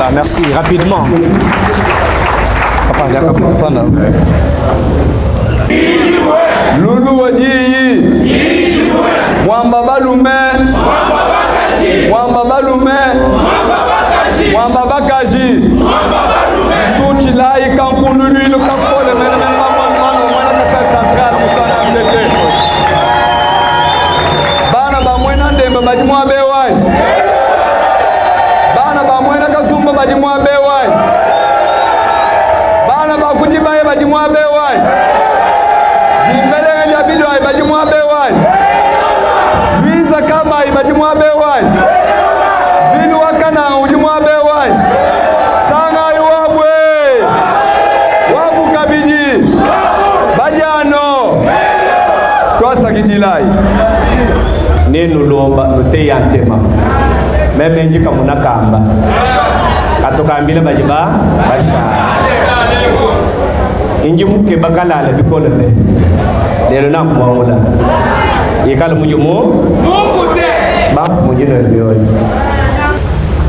Là, merci, rapidement. Papa, il y a un Lulu Wadi, Mwamba Balume, Mwamba Balume, Mwamba Bakaji, Tuchi Lai Kampulu, le Kampol, le central, Bana Bamwena Demba Badimwa Bewai, Bana Bamwena Kasumba Badimwa Bewai, Bana Bakujibaye Badimwa Bewai. Badimwa Bewai, Luisa Kama Badimwa Bewai, Vinu Wakana Udimwa Bewai, Sanga Yuabwe, Wabu Kabidi, Badiano, Kwasa Gidilai. Nenu lomba lute yantema, meme njika munakamba, katokambile bajiba, basha. Inji muke bakalala bikole me.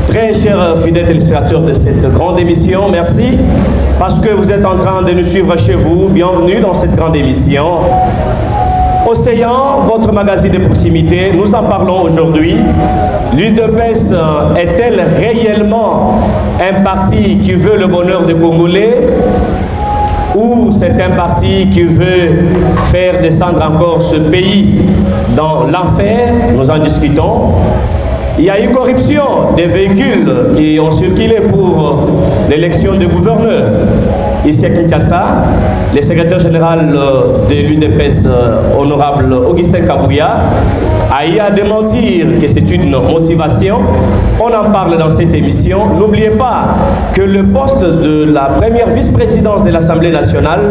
Très chers fidèles téléspectateurs de cette grande émission, merci parce que vous êtes en train de nous suivre chez vous. Bienvenue dans cette grande émission. Océan, votre magazine de proximité, nous en parlons aujourd'hui. L'UDPS est-elle réellement un parti qui veut le bonheur des Congolais? Ou c'est un parti qui veut faire descendre encore ce pays dans l'enfer? Nous en discutons. Il y a eu corruption des véhicules qui ont circulé pour l'élection des gouverneurs. Ici à Kinshasa, le secrétaire général de l'UDPS, honorable Augustin Kabouya, a eu à démentir que c'est une motivation. On en parle dans cette émission. N'oubliez pas que le poste de la première vice-présidence de l'Assemblée nationale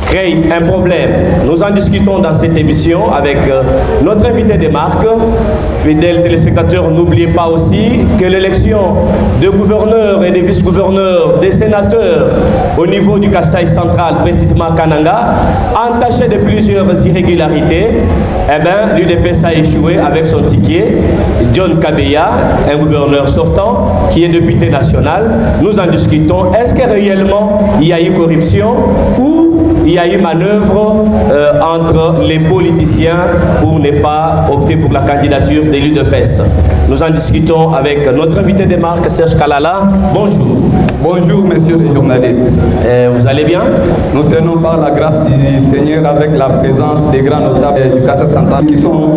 crée un problème. Nous en discutons dans cette émission avec notre invité de marque. Fidèles téléspectateurs, n'oubliez pas aussi que l'élection de gouverneurs et de vice-gouverneurs, des sénateurs au niveau du Kasaï central, précisément Kananga, entachée de plusieurs irrégularités, eh bien, l'UDPS a échoué avec son ticket. John Kabeya, un gouverneur sortant, qui est député national. Nous en discutons. Est-ce que réellement il y a eu corruption ou il y a eu manœuvre entre les politiciens pour ne pas opter pour la candidature de l'UDPS? Nous en discutons avec notre invité de marque, Serge Kalala. Bonjour. Bonjour, messieurs les journalistes. Vous allez bien? Nous tenons par la grâce du Seigneur avec la présence des grands notables du Kasaï central qui sont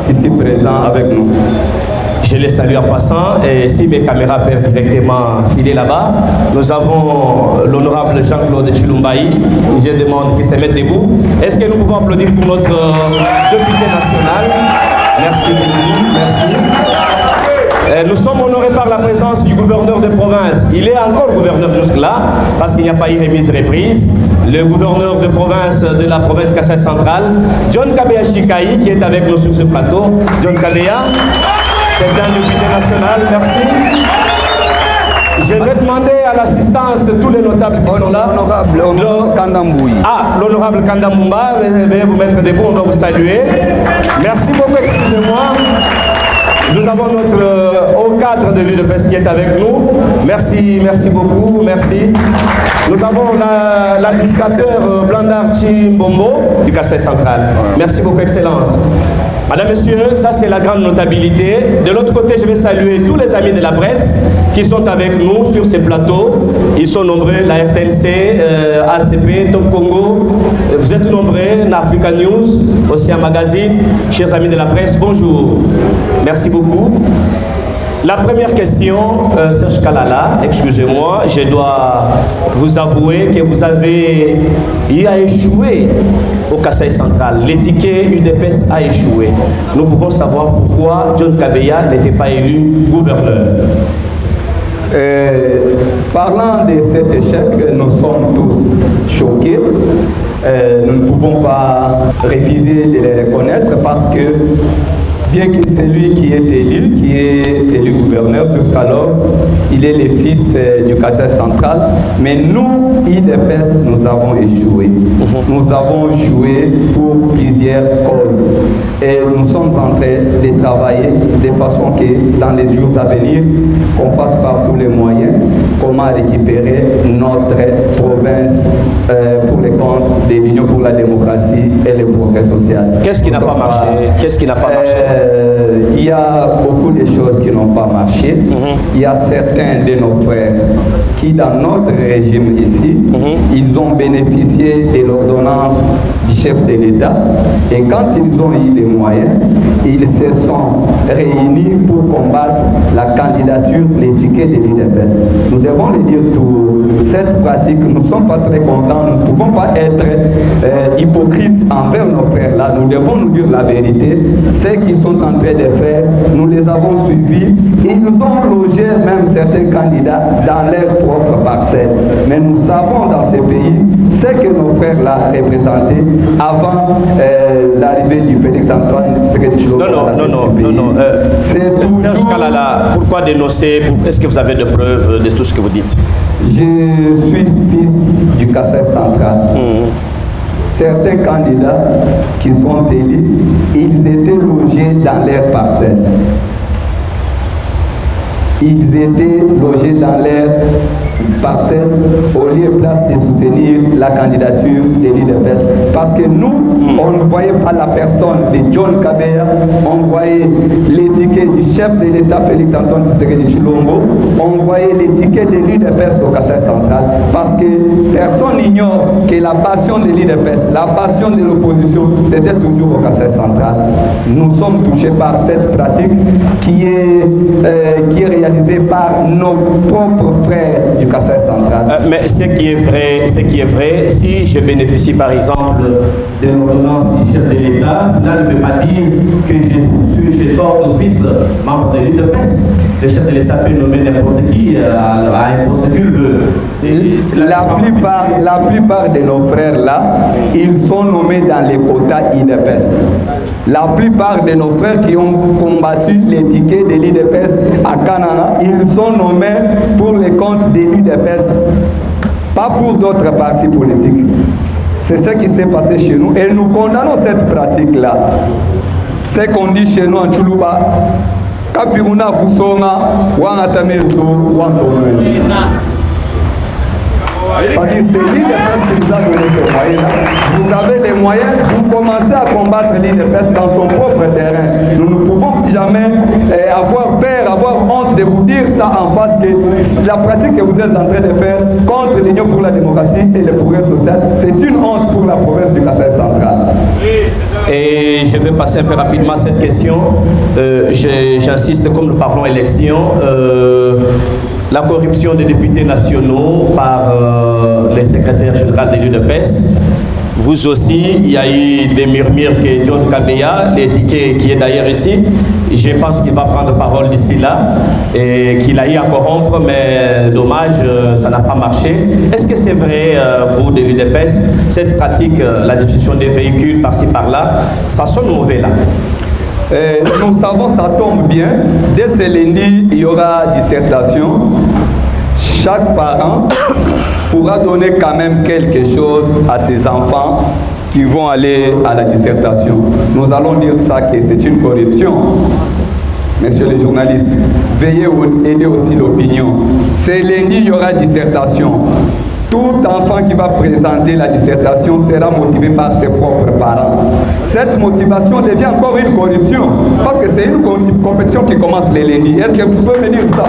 ici présents avec nous. Je les salue en passant et si mes caméras peuvent directement filer là-bas, nous avons l'honorable Jean-Claude Chilumbaï. Je demande qu'il se mette debout. Est-ce que nous pouvons applaudir pour notre député national? Merci beaucoup, merci. Nous sommes honorés par la présence du gouverneur de province. Il est encore gouverneur jusque-là parce qu'il n'y a pas eu remise-reprise. Le gouverneur de province de la province Kasaï centrale, John Kabeya Chikaï, qui est avec nous sur ce plateau. John Kabeya. C'est un député national, merci. Je vais demander à l'assistance tous les notables qui sont là. L'honorable Kandamboui. Ah, l'honorable Kandamumba, veuillez vous mettre debout, on doit vous saluer. Merci beaucoup, excusez-moi. Nous avons notre haut cadre de l'UDPS qui est avec nous. Merci, merci beaucoup, merci. Nous avons l'administrateur Blandar Chimbombo du Kasaï central. Merci beaucoup, Excellence. Madame, Messieurs, ça c'est la grande notabilité. De l'autre côté, je vais saluer tous les amis de la presse qui sont avec nous sur ces plateaux. Ils sont nombreux, la RTNC, ACP, Top Congo. Vous êtes nombreux, Africa News, aussi un magazine. Chers amis de la presse, bonjour. Merci beaucoup. La première question, Serge Kalala, excusez-moi, je dois vous avouer que vous avez échoué au Kasaï central. L'étiquette UDPS a échoué. Nous pouvons savoir pourquoi John Kabeya n'était pas élu gouverneur. Parlant de cet échec, nous sommes tous choqués. Nous ne pouvons pas refuser de les reconnaître parce que bien que celui qui est élu gouverneur jusqu'alors, il est le fils du Kasaï central, mais nous, IDPS, nous avons échoué. Nous avons échoué pour plusieurs causes. Et nous sommes en train de travailler de façon que dans les jours à venir, qu'on fasse par tous les moyens comment récupérer notre province pour les comptes de l'Union pour la démocratie et le progrès social. Qu'est-ce qui n'a pas marché? Qu'est-ce qui n'a pas marché? Il y a beaucoup de choses qui n'ont pas marché. Il y a certains de nos frères qui, dans notre régime ici, ils ont bénéficié de l'ordonnance du chef de l'État. Et quand ils ont eu les moyens, ils se sont réunis pour combattre la candidature, l'étiquette de l'UDPS. Nous devons le dire tout. Cette pratique, nous ne sommes pas très contents. Nous ne pouvons pas être hypocrites envers nos frères là. Nous devons nous dire la vérité. Ce qu'ils sont en train de faire, nous les avons suivis. Ils nous ont logé même certains candidats dans leur propre parcelle. Mais nous savons dans ces pays ce que nos frères là représentaient avant l'arrivée du Félix Antoine Tshisekedi Tshilombo. Non. Serge Kalala, pourquoi dénoncer? Est-ce que vous avez de preuves de tout ce que vous dites? Je suis fils du Kassai central. Certains candidats qui sont élus, ils étaient logés dans leur parcelle. Ils étaient logés dans leur parcelle au lieu et place de soutenir la candidature de l'UDPS. Parce que nous, on ne voyait pas la personne de John Kabeya, on voyait l'étiquette du chef de l'État Félix Antoine Tshisekedi Tshilombo, on voyait l'étiquette de l'UDPS au Kassai central. Parce que personne n'ignore que la passion de l'UDPS, la passion de l'opposition, c'était toujours au Kassai central. Nous sommes touchés par cette pratique qui est réalisée par nos propres frères du Kassai central. Mais ce qui est vrai, si je bénéficie par exemple de l'ordonnance du chef de l'État, cela ne veut pas dire que je sors d'office membre de l'UDPS. Le chef de l'État peut nommer n'importe qui à n'importe qui veut. La plupart de nos frères là, ils sont nommés dans les quotas UDPS. La plupart de nos frères qui ont combattu l'étiquette de l'UDPS à Canada, ils sont nommés pour les comptes de l'UDPS, pas pour d'autres partis politiques. C'est ce qui s'est passé chez nous et nous condamnons cette pratique-là. Ce qu'on dit chez nous en Tchoulouba, Kapiruna Kusonga, Wangatamezo, Wantomeni. C'est-à-dire, c'est l'UDPS qui nous a donné ces moyens. Vous avez les moyens, vous commencez à combattre l'UDPS dans son propre terrain. Nous ne pouvons jamais avoir peur, avoir honte de vous dire ça en face, que la pratique que vous êtes en train de faire contre l'Union pour la démocratie et le progrès social, c'est une honte pour la province du Kassai central. Et je vais passer un peu rapidement à cette question. J'insiste, comme nous parlons élection, la corruption des députés nationaux par les secrétaires généraux de l'UDPS. Vous aussi, il y a eu des murmures que John Kabeya, l'étiquette qui est d'ailleurs ici, je pense qu'il va prendre parole d'ici là, et qu'il a eu à corrompre, mais dommage, ça n'a pas marché. Est-ce que c'est vrai, vous de l'UDPS, cette pratique, la distribution des véhicules par-ci par-là, ça sonne mauvais là? Nous savons, ça tombe bien. Dès ce lundi, il y aura dissertation. Chaque parent pourra donner quand même quelque chose à ses enfants qui vont aller à la dissertation. Nous allons dire ça, que c'est une corruption. Messieurs les journalistes, veuillez aider aussi l'opinion. Ce lundi, il y aura dissertation. Tout enfant qui va présenter la dissertation sera motivé par ses propres parents. Cette motivation devient encore une corruption, parce que c'est une compétition qui commence les lundis. Est-ce que vous pouvez me dire ça?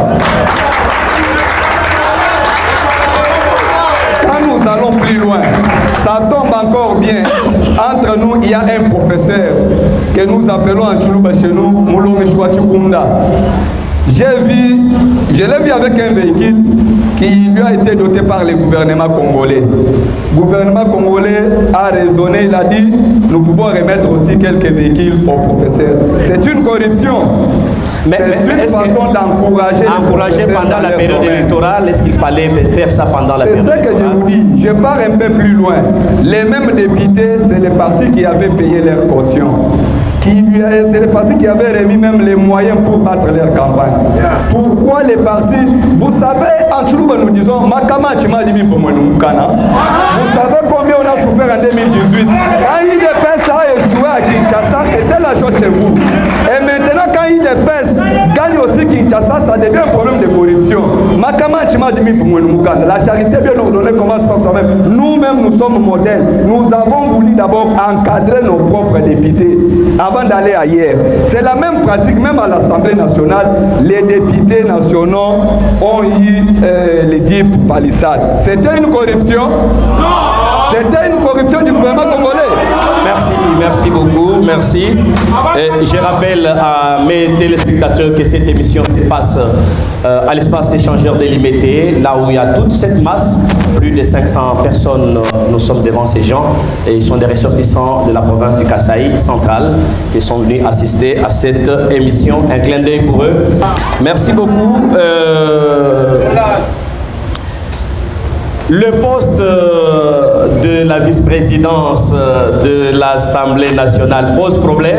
Quand nous allons plus loin, ça tombe encore bien. Entre nous, il y a un professeur que nous appelons en Tchoulouba chez nous, Moulome Chouachikounda. Je l'ai vu avec un véhicule qui lui a été doté par le gouvernement congolais. Le gouvernement congolais a raisonné, il a dit, nous pouvons remettre aussi quelques véhicules au professeur. C'est une corruption. Mais c'est une façon d'encourager pendant la période électorale. Est-ce qu'il fallait faire ça pendant la période électorale? C'est ce que je vous dis. Je pars un peu plus loin. Les mêmes députés, c'est les partis qui avaient payé leur caution. C'est les partis qui avaient remis même les moyens pour battre leur campagne. Pourquoi les partis? Vous savez, en Tchoulouba, nous disons, Makama Chimadi Mukana. Vous savez combien on a souffert en 2018? Quand il a fait ça et joué à Kinshasa, c'était la chose La charité bien ordonnée commence par soi-même. Nous-mêmes, nous sommes modèles. Nous avons voulu d'abord encadrer nos propres députés avant d'aller ailleurs. C'est la même pratique, même à l'Assemblée nationale. Les députés nationaux ont eu les DIP palissades. C'était une corruption? Non! C'était une corruption du gouvernement congolais. Merci beaucoup, merci. Je rappelle à mes téléspectateurs que cette émission se passe à l'espace échangeur délimité, là où il y a toute cette masse, plus de 500 personnes, nous sommes devant ces gens, et ils sont des ressortissants de la province du Kasaï central qui sont venus assister à cette émission. Un clin d'œil pour eux. Merci beaucoup. Le poste de la vice-présidence de l'Assemblée nationale pose problème.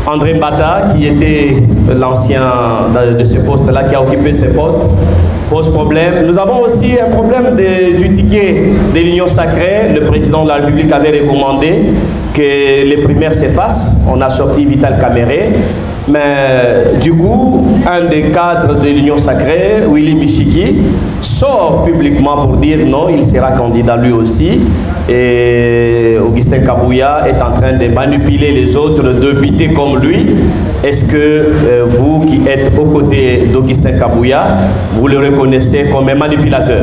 André Mbata, qui était l'ancien de ce poste-là, qui a occupé ce poste, pose problème. Nous avons aussi un problème du ticket de l'Union sacrée. Le président de la République avait recommandé que les primaires s'effacent. On a sorti Vital Kamere. Mais du coup, un des cadres de l'Union sacrée, Willy Michiki, sort publiquement pour dire non, il sera candidat lui aussi. Et Augustin Kabouya est en train de manipuler les autres députés comme lui. Est-ce que vous qui êtes aux côtés d'Augustin Kabouya, vous le reconnaissez comme un manipulateur?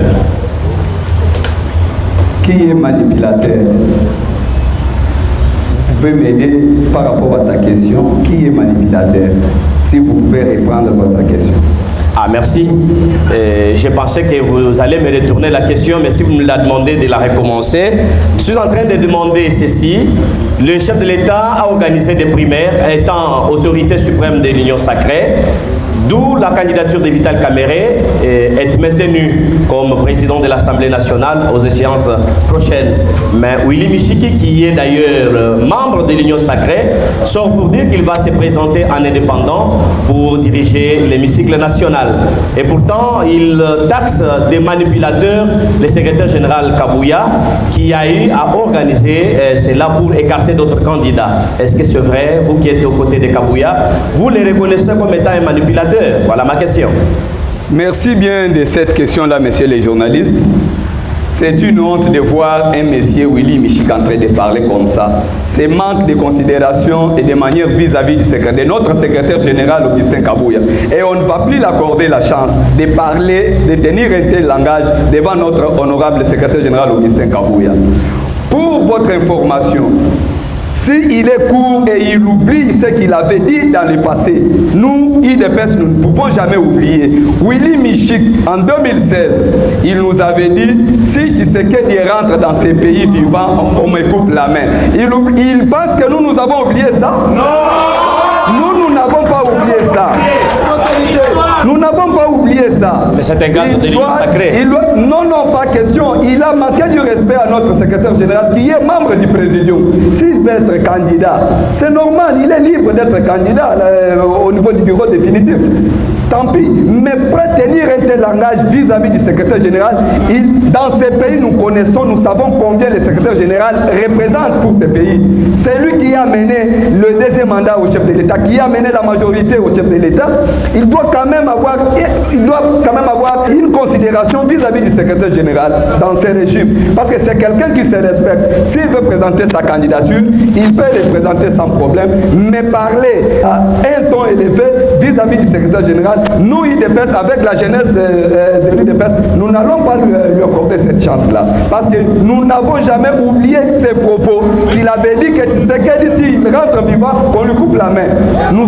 Qui est manipulateur? Vous pouvez m'aider par rapport à ta question. Qui est manipulateur? Si vous pouvez répondre à votre question. Ah, merci. Je pensais que vous allez me retourner la question, mais si vous me la demandez de la recommencer, je suis en train de demander ceci. Le chef de l'État a organisé des primaires étant autorité suprême de l'Union sacrée, d'où la candidature de Vital Kamere est maintenue comme président de l'Assemblée nationale aux échéances prochaines. Mais Willy Michiki, qui est d'ailleurs membre de l'Union sacrée, sort pour dire qu'il va se présenter en indépendant pour diriger l'hémicycle national. Et pourtant, il taxe des manipulateurs le secrétaire général Kabouya, qui a eu à organiser cela pour écarter d'autres candidats. Est-ce que c'est vrai, vous qui êtes aux côtés de Kabouya, vous les reconnaissez comme étant un manipulateur? Voilà ma question. Merci bien de cette question-là, messieurs les journalistes. C'est une honte de voir un monsieur Willy Michiki en train de parler comme ça. C'est manque de considération et de manière vis-à-vis de notre secrétaire général Augustin Kabouya. Et on ne va plus l'accorder la chance de parler, de tenir un tel langage devant notre honorable secrétaire général Augustin Kabouya. Pour votre information, s'il est court et il oublie ce qu'il avait dit dans le passé, nous, IDPS, nous ne pouvons jamais oublier. Willy Michiki, en 2016, il nous avait dit, si Tshisekedi rentre dans ces pays vivants, on me coupe la main. Il pense que nous avons oublié ça? Non! Nous n'avons pas oublié ça. Nous n'avons pas oublié ça. Mais c'est un cadre de l'Union sacrée. Non, pas question. Il a manqué du respect à notre secrétaire général qui est membre du présidium. S'il veut être candidat, c'est normal, il est libre d'être candidat au niveau du bureau définitif. Tant pis. Mais pour tenir un tel langage vis-à-vis du secrétaire général, dans ces pays, nous connaissons, nous savons combien le secrétaire général représente pour ces pays. C'est lui qui a mené le deuxième mandat au chef de l'État, qui a mené la majorité au chef de l'État. Il doit quand même avoir une considération vis-à-vis du secrétaire général dans ces régimes. Parce que c'est quelqu'un qui se respecte. S'il veut présenter sa candidature, il peut le présenter sans problème, mais parler à un ton élevé vis-à-vis du secrétaire général, nous, IDPS, avec la jeunesse de l'IDPS, nous n'allons pas lui accorder cette chance-là. Parce que nous n'avons jamais oublié ses propos qu'il avait dit que Tshisekedi, s'il rentre vivant, qu'on lui coupe la main. Nous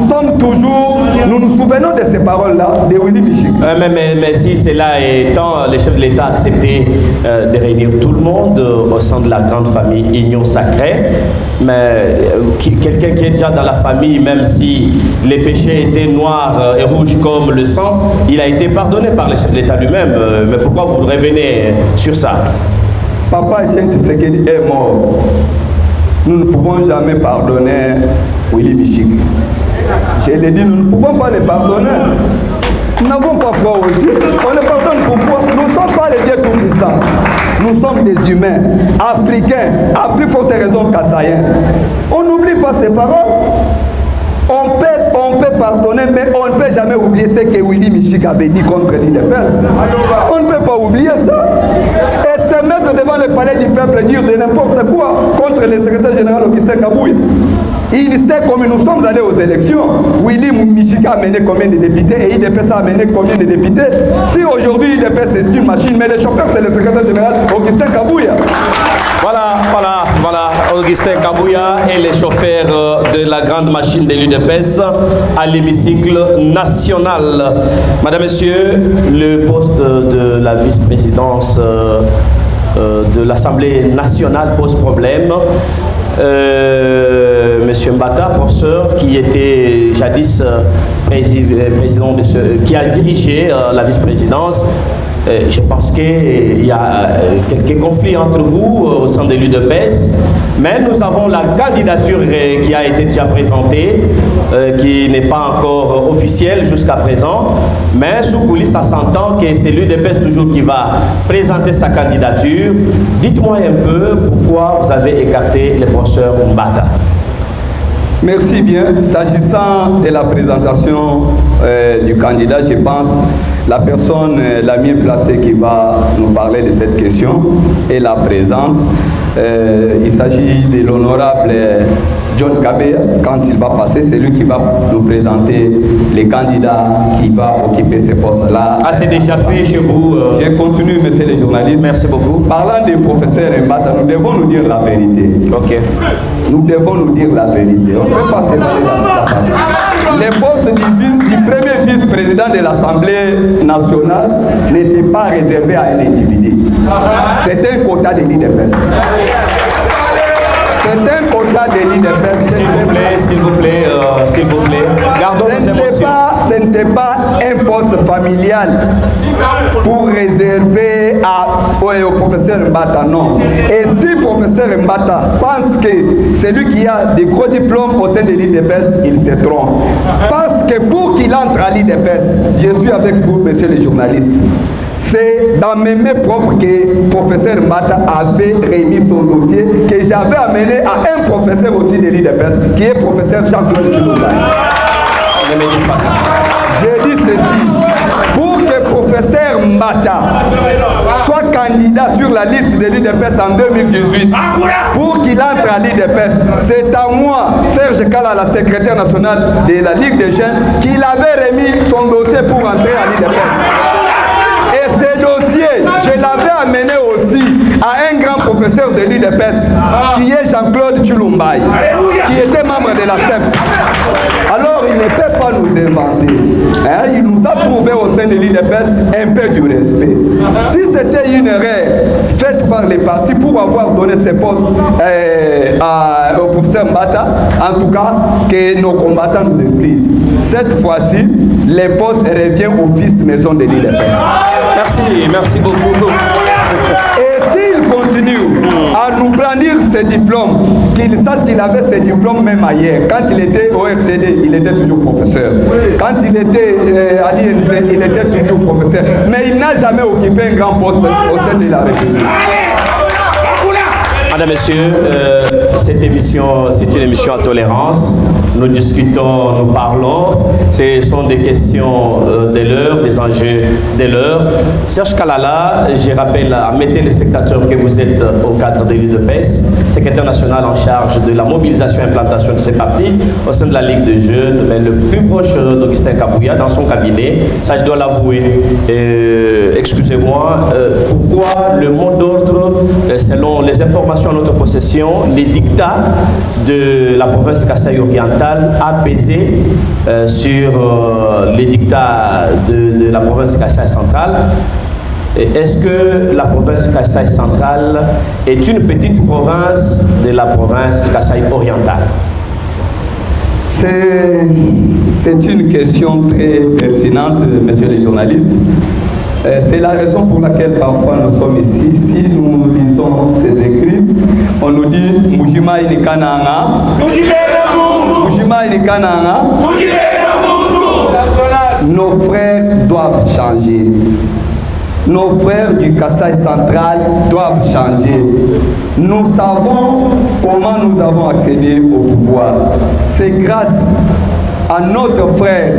nous souvenons de ces paroles-là de Willy Michiki. Mais si cela étant, le chef de l'État a accepté de réunir tout le monde au sein de la grande famille Union sacrée, mais quelqu'un qui est déjà dans la famille, même si les péchés étaient noirs et rouges comme le sang, il a été pardonné par le chef de l'État lui-même. Mais pourquoi vous revenez sur ça? Papa Etienne Tshisekedi est mort. Nous ne pouvons jamais pardonner Willy Michiki. Je l'ai dit, nous ne pouvons pas le pardonner. Nous n'avons pas foi aussi. On le pardonne pourquoi? Nous ne sommes pas les dieux tout-puissants. Nous sommes des humains, africains, à plus forte raison kassaïens. On n'oublie pas ces paroles. On peut pardonner, mais on ne peut jamais oublier ce que Willy Michik avait dit contre l'IDPS. On ne peut pas oublier ça. Et se mettre devant le palais du peuple, dire de n'importe quoi contre le secrétaire général Augustin Kabouya. Il sait comme nous sommes allés aux élections. Willy Michik a amené combien de députés et IDPS a amené combien de députés. Si aujourd'hui IDPS c'est une machine, mais le chauffeur c'est le secrétaire général Augustin Kabouya. Voilà, Augustin Kabouya et les chauffeurs de la grande machine de l'UDPS à l'hémicycle national. Madame, Messieurs, le poste de la vice-présidence de l'Assemblée nationale pose problème. Monsieur Mbata, professeur, qui était jadis président qui a dirigé la vice-présidence, je pense qu'il y a quelques conflits entre vous au sein de l'UDPS, mais nous avons la candidature qui a été déjà présentée, qui n'est pas encore officielle jusqu'à présent, mais sous coulisses, ça s'entend que c'est l'UDPS toujours qui va présenter sa candidature. Dites-moi un peu pourquoi vous avez écarté le professeur Mbata. Merci bien. S'agissant de la présentation du candidat, je pense la personne la mieux placée qui va nous parler de cette question est la présente. Il s'agit de l'honorable John Kabea. Quand il va passer, c'est lui qui va nous présenter les candidats qui va occuper ces postes-là. Ah, c'est déjà fait chez vous Je continue, monsieur les journalistes. Merci beaucoup. Parlant des professeurs Mbata, nous devons nous dire la vérité. Ok. Nous devons nous dire la vérité. On ne peut pas s'évader dans la face. Les postes du premier vice-président de l'Assemblée nationale n'étaient pas réservés à un individu. C'est un quota de l'IDPS. C'est un quota de l'IDPS. S'il vous plaît, gardons nos émotions. Ce n'était pas un poste familial pour réserver au professeur Mbata, non. Et si le professeur Mbata pense que c'est lui qui a des gros diplômes au sein de l'IDPS, il se trompe. Parce que pour qu'il entre à l'IDPS, je suis avec vous, messieurs les journalistes, c'est dans mes mains propres que le professeur Mbata avait remis son dossier que j'avais amené à un professeur aussi de l'IDPS, qui est professeur Jean-Claude Chilomba. Ne me dites pas ça. J'ai dit ceci, pour que le professeur Mbata soit candidat sur la liste de l'IDPS en 2018, pour qu'il entre à l'IDPS, c'est à moi, Serge Kala, la secrétaire nationale de la Ligue des Jeunes, qu'il avait remis son dossier pour entrer à l'IDPS. Et ce dossier, je l'avais amené aussi à un grand professeur de l'IDPS, qui est Jean-Claude Chilomba, qui était membre de la CEP. Alors, il ne peut pas nous inventer. Hein? Il nous a trouvé au sein de l'IDPS un peu du respect. Si c'était une erreur faite par les partis pour avoir donné ces postes au professeur Mbata, en tout cas, que nos combattants nous excusent. Cette fois-ci, les postes reviennent au vice-maison de l'IDPS. Merci beaucoup. Et s'il continue à nous brandir ses diplômes, qu'il sache qu'il avait ses diplômes même ailleurs. Quand il était au RCD, il était toujours professeur. Quand il était à l'INC, il était toujours professeur. Mais il n'a jamais occupé un grand poste au sein de la République. Mesdames, Messieurs, cette émission, c'est une émission à tolérance. Nous discutons, nous parlons. Ce sont des questions de l'heure, des enjeux de l'heure. Serge Kalala, je rappelle à mes téléspectateurs que vous êtes au cadre de l'UDPS, secrétaire national en charge de la mobilisation et implantation de ces partis au sein de la Ligue des Jeunes, mais le plus proche d'Augustin Kabouya dans son cabinet. Ça, je dois l'avouer. Excusez-moi, pourquoi le mot d'ordre, selon les informations à notre possession, les dictats de la province de Kasaï orientale a pesé sur les dictats de la province de Kasaï centrale. Est-ce que la province de Kasaï centrale est une petite province de la province de Kasaï orientale? C'est une question très pertinente, messieurs les journalistes. C'est la raison pour laquelle parfois nous sommes ici. Si nous lisons ces écrits, on nous dit Mujima ilikananga, Mujima ilikananga. Nos frères doivent changer. Nos frères du Kasaï central doivent changer. Nous savons comment nous avons accédé au pouvoir. C'est grâce à notre frère,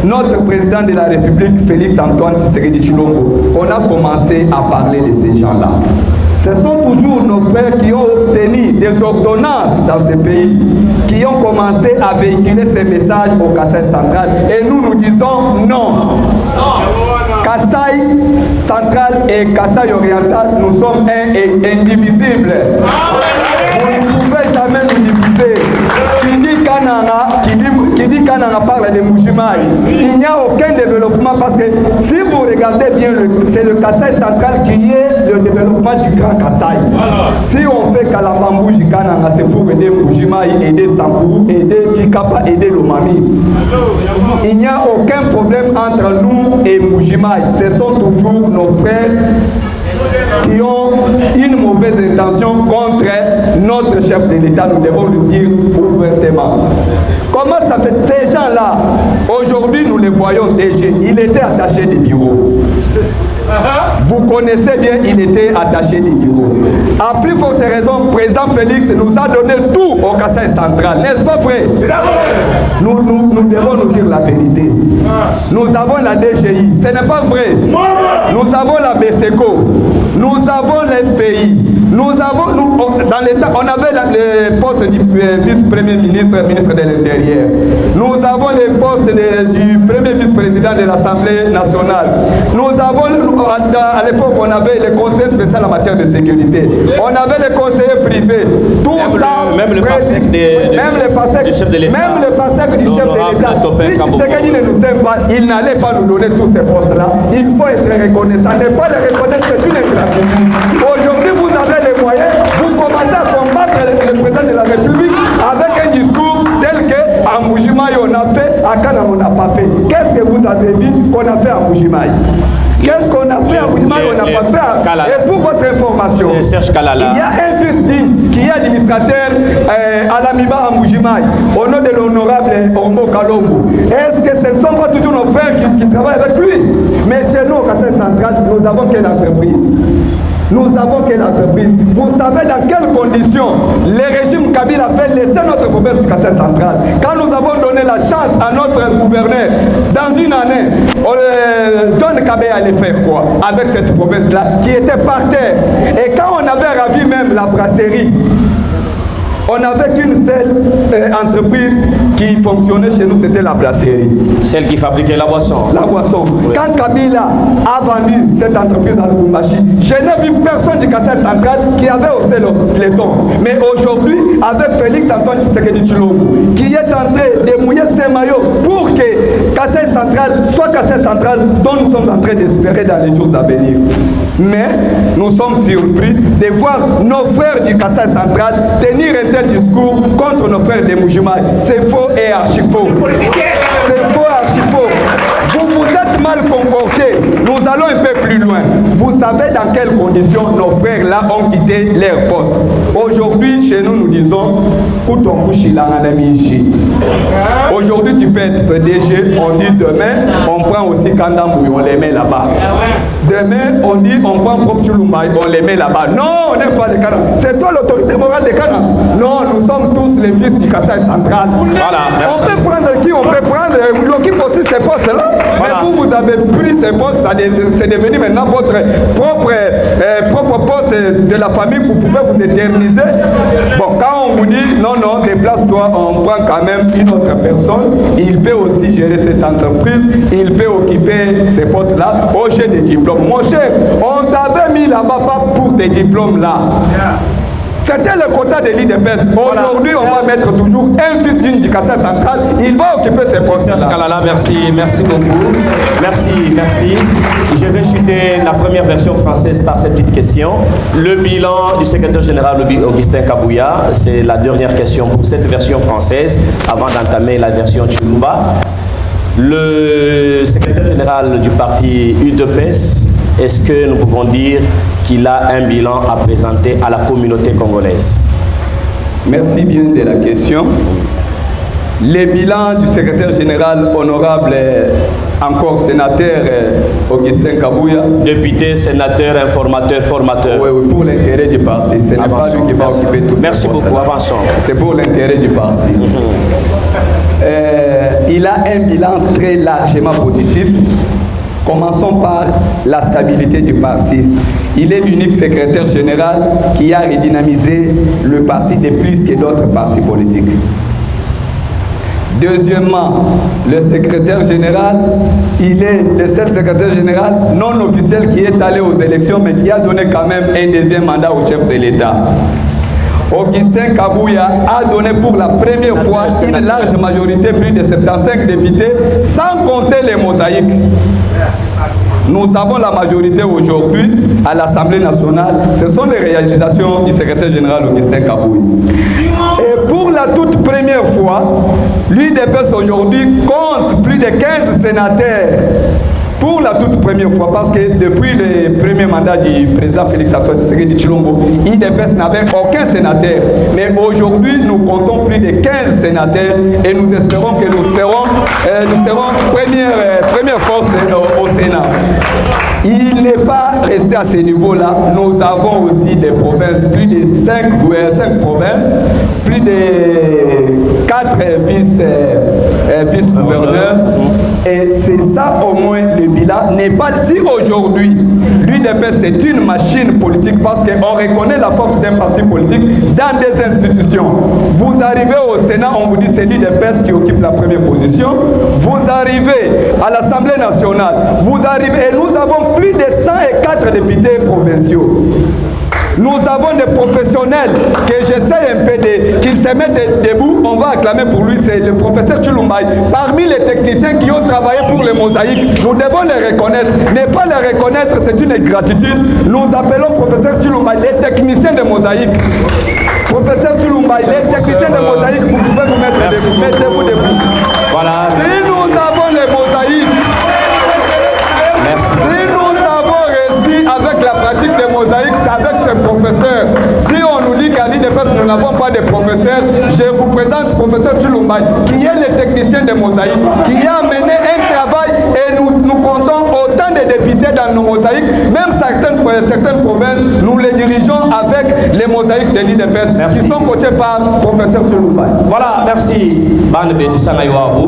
notre président de la République, Félix Antoine Tshisekedi Tshilombo, on a commencé à parler de ces gens-là. Ce sont toujours nos frères qui ont obtenu des ordonnances dans ce pays, qui ont commencé à véhiculer ces messages au Kasaï central. Et nous disons non. Kasaï central et Kasaï oriental, nous sommes un et indivisibles. Vous ne pouvez jamais nous diviser. Qui dit Kananga parle de Mbuji-Mayi, il n'y a aucun développement parce que si vous regardez bien, c'est le Kasaï central qui est le développement du Grand Kasaï. Si on fait Kalabambouji Kananga, c'est pour aider Mbuji-Mayi, aider Sankuru, aider Tikapa, aider Lomami. Il n'y a aucun problème entre nous et Mbuji-Mayi. Ce sont toujours nos frères qui ont une mauvaise intention contre notre chef de l'État, nous devons le dire ouvertement. Comment ça fait? Ces gens-là, aujourd'hui nous les voyons déjà, il était attaché des bureaux. Vous connaissez bien, il était attaché des bureaux. À plus forte raison, président Félix nous a donné tout au Kasaï central, n'est-ce pas vrai? Nous devons nous dire la vérité. Nous avons la DGI, ce n'est pas vrai. Nous avons la BSECO, nous avons les pays. Nous avons, dans l'État, on avait le poste du vice-premier ministre, ministre de l'Intérieur. Nous avons les postes du premier vice-président de l'Assemblée nationale. Nous avons, à l'époque, on avait les conseillers spéciaux en matière de sécurité. On avait les conseillers privés. Tout ça, même le PASEC du chef de l'État. Même le PASEC du chef de l'État. Si Tshisekedi ne nous aime pas, il n'allait pas nous donner tous ces postes-là. Il faut être reconnaissant. Ne pas les reconnaître, c'est une ingratitude. Aujourd'hui, vous avez les moyens, vous commencez à combattre le président de la République avec un discours tel que à Mbuji-Mayi on a fait, à Kana on n'a pas fait. Qu'est-ce que vous avez dit qu'on a fait à Mbuji-Mayi? Qu'est-ce qu'on a fait à Mbuji-Mayi on n'a pas fait? Et pour votre information, il y a un fils digne qui est administrateur à l'Amiba à Mbuji-Mayi, au nom de l'honorable Ombo Kalombo. Est-ce que ce ne sont pas toujours nos frères qui travaillent avec lui? Mais chez nous, au Kasaï central, nous avons quelle entreprise? Nous avons quelle entreprise? Vous savez dans quelles conditions le régime Kabila a fait laisser notre province du Kasaï central? Quand nous avons donné la chance à notre gouverneur, dans une année, John Kabé allait faire quoi avec cette province-là qui était par terre? Et quand on avait ravi même la brasserie, on n'avait qu'une seule entreprise qui fonctionnait chez nous, c'était la brasserie. Celle qui fabriquait la boisson. La boisson. Oui. Quand Kabila a vendu cette entreprise à Lubumbashi, je n'ai vu personne du Kasaï central qui avait haussé les tons. Mais aujourd'hui, avec Félix Antoine Tshisekedi Tshilombo, qui est en train de mouiller ses maillots pour que Kasaï central soit Kasaï central, dont nous sommes en train d'espérer dans les jours à venir. Mais nous sommes surpris de voir nos frères du Kasaï central tenir un tel discours contre nos frères de Mbuji-Mayi. C'est faux et archi faux. C'est faux et archi faux. Vous vous êtes mal comportés. Nous allons un peu plus loin. Vous savez dans quelles conditions nos frères là ont quitté leur poste. Aujourd'hui, chez nous, nous disons aujourd'hui, tu peux être PDG, on dit demain, on prend aussi Kandambouy, on les met là-bas. Demain, on dit on prend Prof Tshilumbaï, on les met là-bas. Non, on n'est pas des Kana. C'est toi l'autorité morale des Kana. Non, nous sommes tous les fils du Kasaï central. Voilà, merci. On peut prendre qui? On peut prendre l'occupe aussi ces postes-là. Voilà. Mais vous avez pris ces postes, c'est devenu maintenant votre propre poste de la famille, vous pouvez vous éterniser. Bon, quand on vous dit non, non, déplace-toi, on prend quand même une autre personne. Il peut aussi gérer cette entreprise, il peut occuper ces postes-là au jeu des diplômes. Mon cher, on t'avait mis là-bas pas pour tes diplômes-là. C'était le quota de l'IDPS. Aujourd'hui, on va mettre toujours un fils digne du Kasaï central. Il va occuper ses postes. Serge Kalala, merci beaucoup. Merci. Je vais chuter la première version française par cette petite question. Le bilan du secrétaire général Augustin Kabouya, c'est la dernière question pour cette version française, avant d'entamer la version Tshilumba. Le secrétaire général du parti UDPS, est-ce que nous pouvons dire qu'il a un bilan à présenter à la communauté congolaise? Merci bien de la question. Le bilan du secrétaire général honorable, encore sénateur Augustin Kabouya. Député, sénateur, informateur, formateur. Oui, pour l'intérêt du parti. Ce n'est pas lui qui va occuper tout ça. Merci beaucoup, avançons. C'est pour l'intérêt du parti. il a un bilan très largement positif. Commençons par la stabilité du parti. Il est l'unique secrétaire général qui a redynamisé le parti de plus que d'autres partis politiques. Deuxièmement, le secrétaire général, il est le seul secrétaire général non officiel qui est allé aux élections, mais qui a donné quand même un deuxième mandat au chef de l'État. Augustin Kabouya a donné pour la première fois une large majorité, plus de 75 députés, sans compter les mosaïques. Nous avons la majorité aujourd'hui à l'Assemblée nationale. Ce sont les réalisations du secrétaire général Augustin Kabouya. Et pour la toute première fois, l'UDPS aujourd'hui compte plus de 15 sénateurs. Pour la toute première fois, parce que depuis le premier mandat du président Félix Antoine Tshisekedi Tshilombo, l'UDPS n'avait aucun sénateur. Mais aujourd'hui, nous comptons plus de 15 sénateurs et nous espérons que nous serons première force au Sénat. Il n'est pas resté à ce niveau-là. Nous avons aussi des provinces, plus de 5 provinces, plus de 4 vice-gouverneurs. Et c'est ça au moins le bilan. N'est pas si aujourd'hui, l'UDPS c'est une machine politique parce qu'on reconnaît la force d'un parti politique dans des institutions. Vous arrivez au Sénat, on vous dit c'est l'UDPS qui occupe la première position. Vous arrivez à l'Assemblée nationale, vous arrivez et nous avons plus de 104 députés provinciaux. Nous avons des professionnels que j'essaie un peu qu'ils se mettent debout. On va acclamer pour lui, c'est le professeur Tshilumbai. Parmi les techniciens qui ont travaillé pour les mosaïques, nous devons les reconnaître. Ne pas les reconnaître, c'est une ingratitude. Nous appelons professeur Tshilumbai les techniciens de mosaïques. Professeur Tshilumbai, les techniciens de mosaïques, vous pouvez vous mettre debout. Mettez-vous debout. Voilà. Si nous avons les mosaïques, merci. Si nous avons réussi avec la pratique des mosaïques, c'est avec ces professeurs. Si on nous dit qu'à l'UDPS, nous n'avons pas de professeurs, je vous présente le professeur Tshilumbai, qui est le technicien des mosaïques, qui a mené un travail et nous comptons autant de députés dans nos mosaïques, même certaines provinces, nous les dirigeons avec les mosaïques de l'UDPS, qui sont coachés par le professeur Tshilumbai. Voilà, merci. Bande betu sana iwabu.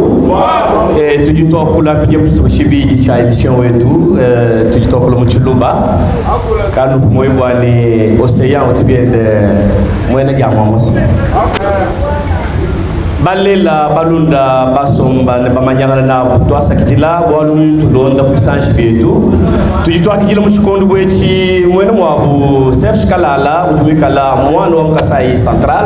Et tu dis toi pour la pige pour chibi qui a émission et tout. Tu dis toi pour le Mutshilumba. Quand nous moi boani océan au tibien de moi na jamamos. Balela balunda basomba ne bamanyanga na butwa sakitila bolu tulonda kusanji betu tujitwa kijilo muchikondo bwechi mwene mwabu Serge Kalala utumikala mwana wa Kasai Central.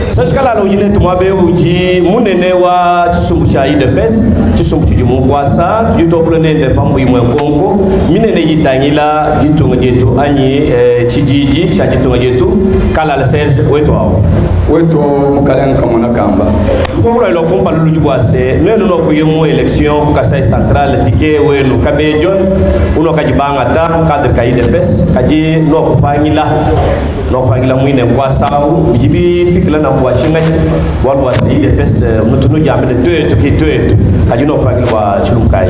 Serge Kalala ujine tumwabe uji munene wa chisumbu cha UDPS chisumbu chijumukwasa tujitwa kulonende pambu imwe kongo minene yitangila jitunga jetu anyi chijiji cha jitunga jetu Kalala Serge wetu mukalenga mwana kamba. Pour le combat le Duboise, nous nous avons une élection pour Kasai Central, ticket ou nous Kabedjon, ou nous Kajibanga tam, cadre Kaï de Pes, Kaji, nous Pangila, nous Pangila Mouine Boissau, Bibi Fikla na Boachinga, Boissau de Pes, nous jamais de deux, Kaji nous Pangila Chulumkai.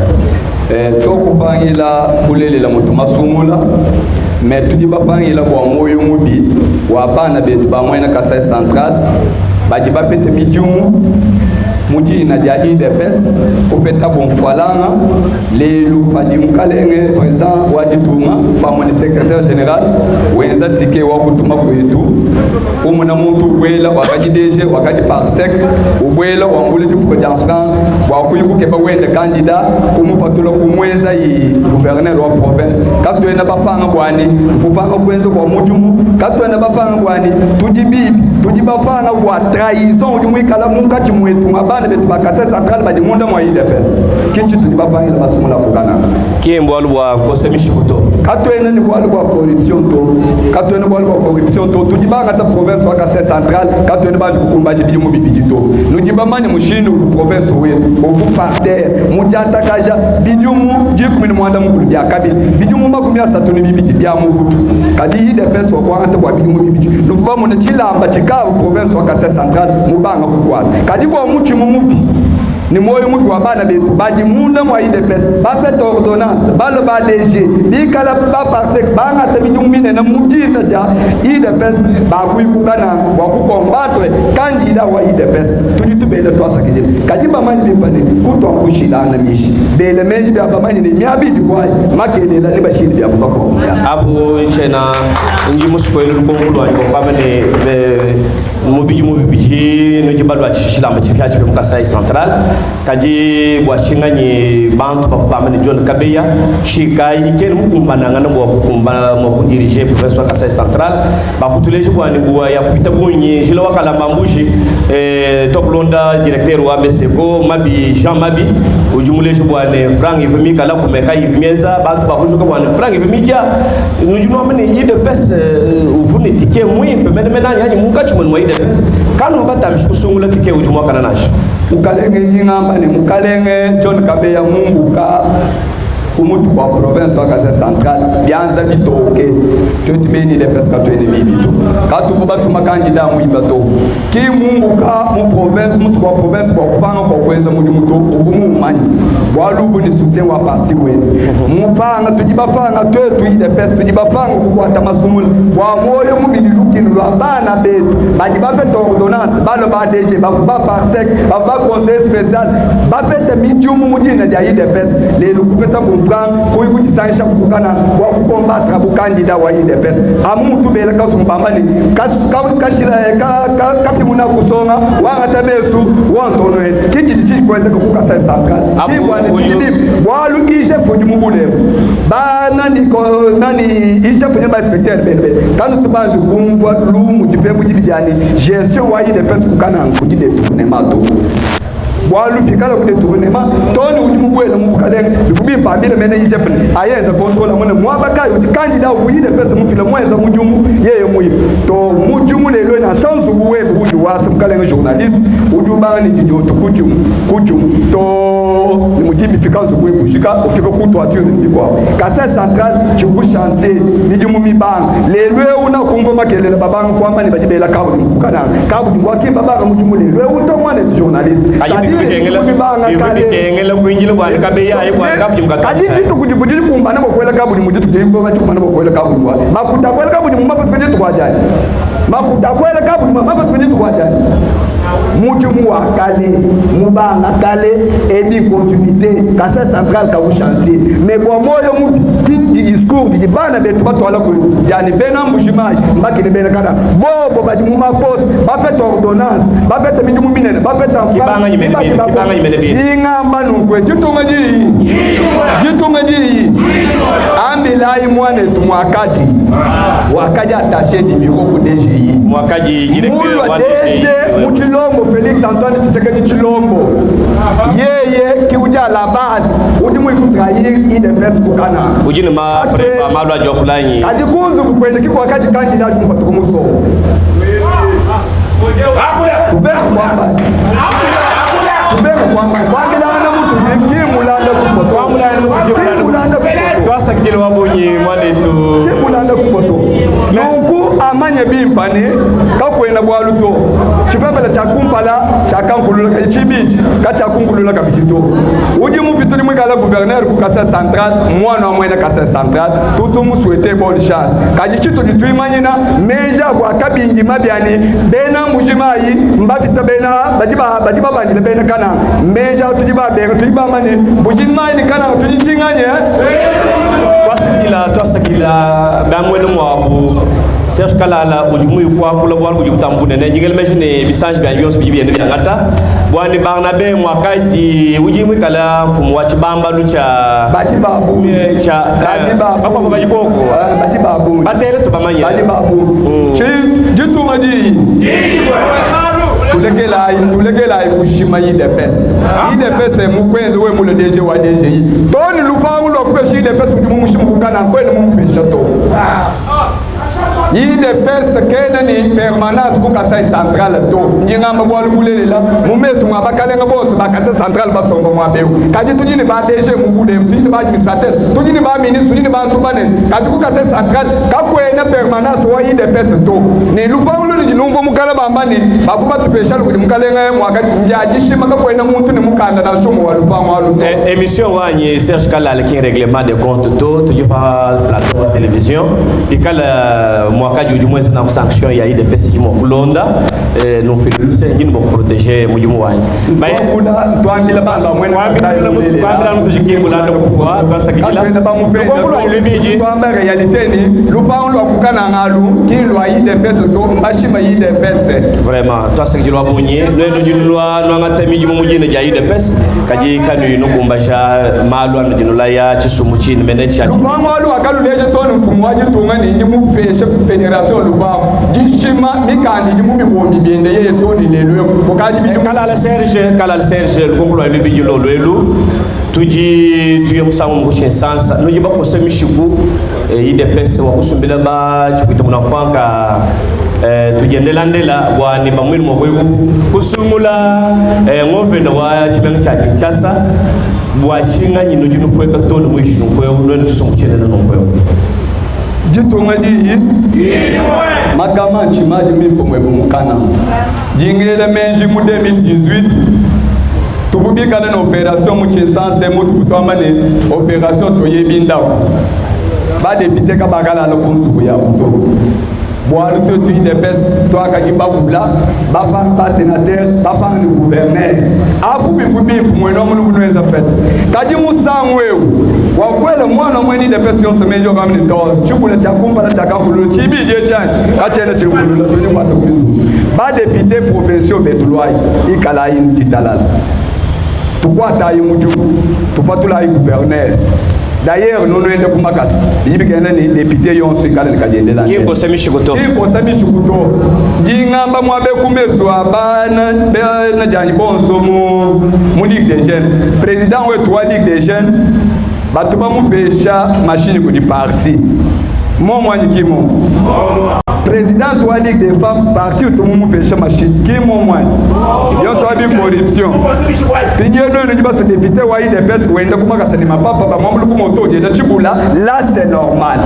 Toko Pangila, Boulé la Motomasumula. Mais tout dit Pangila Boamoyo Mubi, Wabana Bet Bamoina Kasai Central. Badi bapete mijumu muji na jadi UDPS kupeta bonfalanga lelu badi mukalenge président wajitunga famoni secrétaire général wenza tike wa kutuma kwetu umuna muntu kwela wakati DG wakati parsec ubwela wambule difuko d'enfant wa kuyuke ba wende candidat kumupatula kumweza yi gouverneur wa province katwena bapanga bwani kupanga kwenza kwa mujumu katwena bapanga bwani tuji bapanga kwa trahison du mwikala munkati mwetu mabana betu bakasa central badi munda mwa UDPS kinchi tuji bapanga la basumula kugana kiembo alwa kosemishi kuto katwena ni kwa corruption to tuji banga ta province wa Kasai Central katwena badi kukumbaje bijumu bibijito nujibamani mushindu ku province wetu ovu parterre mujata kaja bijumu jikumini mwanda mukulu bya kabili bijumu makumi asatu ni bibiti bya mukutu kadi UDPS wa kwa anta kwa bijumu bibiti nukuba muna chilamba chikaru province wa Kasai Central mubanga kukwata kadi kwa muchi mumupi ni moyo mutu wa bana betu baji munda mwa IDPS ba fait ordonnance ba le ba léger bi kala ba parce ba ngata mi nyumine na mudita ja IDPS ba kuikukana wa ku combattre candidat wa IDPS tuji tubele to asakije kaji ba mani bipane kuto kushila na mishi bele menji ba mani ni miabidi kwa makele la liba shindi ya mtoko abu chena ngi musko ilu kongulo ay ko pamene mo biji no jibalo a chishila ma chifia chipe mukasai central kaji bwa chinganye bantu ba pamene John Kabeya shika ikeni mukumbana ngana bwa kukumba mo diriger professeur Kasai central ba kutuleje bwa ni bwa ya kuita bunyi jilo wakala mambuji top londa directeur wa BCO mabi Jean Mabi ujumuleje bwa ne Frank Ivimi kala kumeka Ivimienza bantu ba kujuka bwa ne Frank Ivimija nujuno amene IDPS uvune tike muimpe mena yani mukachumwe mwa IDPS kanu bata mshukusungula tike ujumwa kana nashi mukalenge nyingamba ni mukalenge John Kabeya mumbuka umutu wa province wa Kasai central bianza bitoke tuti beni de pesca to ennemi bito katu batu makandida mu ibato ki mumbuka mu province mutu wa province kwa kupanga kwa kweza mu mutu ugumu mani walubu ni soutien wa parti wenu mupanga tujibapanga twetu ide pesa tujibapanga kwa tamasumula wa moyo mubili lukini lwa bana betu bajibape to ordonnance balo ba DG ba parsec ba conseil spécial ba pete mijumu mudina ya ide pesa le lukupeta kui kujisanisha kukana wa kukombatra bukandida wa IDPS amuntu bela kasumbambani kapi muna kusonga wanga tabesu wantono kichi kweze kukuka sasa kan ibwane tidi walu ije fodi mubule ba nani ije fodi ba inspecteur bebe kanu tubanzu kumva lumu jipebu jibijani gestion wa IDPS kukana kujide tunemato walu pikala kude tournema toni ujimubwele mukalenge dubi pambile mena yijefne ayeza kontola mwana mwabaka uti candidat uyide pesa mufile mweza mujumu yeye muyi to mujumu lelo na chance uwebu uju wasa mukalenge journaliste ujubanga ni jijoto kujumu to ni mujibi fikazo kuwebu shika ufika kutu atu ndikwa Kasai central chuku chantier nijumu mibanga lelo una kumva makelele babanga kwamba ni bajibela kabu mukana kabu ngwaki babanga mujumu lelo utomwana journaliste Engela kuinjila bwa Kabeya ayi bwa kabu mukata kaji vitu kujivujili kumbana bokwela kabu ni mujitu kimbo bati kumana bokwela kabu bwa makuta kwela kabu ni mumba twende tukwaje makuta kwela kabu ni mumba twende tukwaje mujumu wa kale mubanga kale ebi continuité Kasai central ka chantier mais bon moyo mu di discours di bana betu batwala ku jani bena mbujimai mbaki ne bena kana bobo badi mu ma poste ba fait ordonnance ba fait mindumu minene ba fait kibanga yimene bi ingamba nunkwe jitungaji ambilai mwane tumwakaji wakaji attaché di bureau ku DGI mwakaji directeur wa DGI Chilombo Félix Antoine Tshisekedi Chilombo yeye kiuja la base udimu ikutrahir IDPS kukana ujini ma prefa malwa jokulanyi ajikunzu kukwende kiko wakati candidat mpatu kumuso kubeka kwamba kwangilana mutu kimulanda kupoto kimulanda twasa kile wabonye mwane tu kimulanda kupoto nunku amanye bimpane kakwena bwaluto chipembele chakumpala chakankulula kachibiji kachakunkulula kabijito uji mupituli mwikala gouverneur ku Kasai central mwana mwena Kasai central tutu muswete bonne chance kajichito ditwimanyina meja kwa kabingi mabiani bena mujimayi mbapita bena bajiba bandile bena kana meja tujiba bega tujiba mane bujimayi kana tujichinganye twasakila bamwene mwabu Serge Kalala ujumu kwa kula bwa ujumu tambune ne jingel machine bisange bya yos bibi ne ngata bwani Barnabe mwakati ujimu kala fumu wa chibamba lucha bajibabu cha bajibabu bajibabu batele to bamanya bajibabu jitu maji tulekela kushima IDPS mukwenzi we mule DG wa DGI toni lupangu lo kweshi IDPS ujumu mushimu kukana kwenu mumpesha to IDPS kena ni permanence ku Kasai central to ngingamba bwalukulela mumesu mwabakalenga bose bakasa central basomba mwabeu kaji tujini ba DG mubude tujini ba administrateur tujini ba ministre tujini ba nsubane kaji ku Kasai central kakwena permanence wa IDPS to ni lupangulo ni numvo mukala bambani bakuba special kuli mukalenga mwakati njajishima kakwena muntu ni mukanda na chumu wa lupangu wa luto émission wanye Serge Kalal qui règlement des comptes to tuji pa plateau de télévision ikala mwaka juju mwezi na sanction ya IDPS jimo kulonda no filuse ngini bo protéger mujimu wanye bay twambila banga mwena twambila mtu jikimula ndo kufua twasakila kwa ilibiji twamba réalité ni lupangu lwa kukana ngalu kilwa IDPS to mbashima IDPS vraiment twasakila bunye leno junwa no ngata mijimu mujine ja IDPS kaji kanu no kumbasha malu anu jinula ya chisumu chini menecha lupangu alu akalu leje toni mfumu waji tunga ni njimu feshe federation lupangu jishima mikani njimu mibombi biende ye toni lelo pokaji bijumu Kalal Serge lukumbulu wa ilibiji lolo elu tuji tuye musangu mbuche sansa nuji bako semi shiku IDPS wa kusumbila ba chukwita munafanka tujendelandela wani bamwili mwakwegu kusumula ng'ovenda wa chipenga cha Kinshasa bwachinga nyino jinu kweka toni mwishi nkweo nwene tusungu chenena nkweo jitunga jiyi magama nchimaji mimpo mwebu mukana jingele menji mu 2018 tububika na opération muchisanse mutu kutwamane opération toyebindao ba député ka bagala no kunzu ya uto boalu to IDPS to akaji babula ba sénateur ba le gouverneur apu bifubi mweno mulu kunweza fet kaji musangweu wa kwele mwana mweni IDPS yonse menjo kamni to chukula cha kumba na cha kamulu chibi je chan kachene chukula tuni watu ba député provinciaux betulwai ikala yin titalala tukwata yimuju tupatula yi gouverneur d'ailleurs nous nous sommes makas il y a des députés qui ont fait le cadre là qui bosse mishikuto ngamba mwabe kumeswa bana na jani bonso mu ligue des jeunes président wetu wa ligue des jeunes batu ba mu pesha machine ku di parti mo mwani kimo président wa ligue des femmes parti tout mu pesha machine kimo mwani yo so bi corruption pije no ni baso député wa IDPS wenda kuma kasani mapapa ba mwamulu ku moto je chibula là c'est normal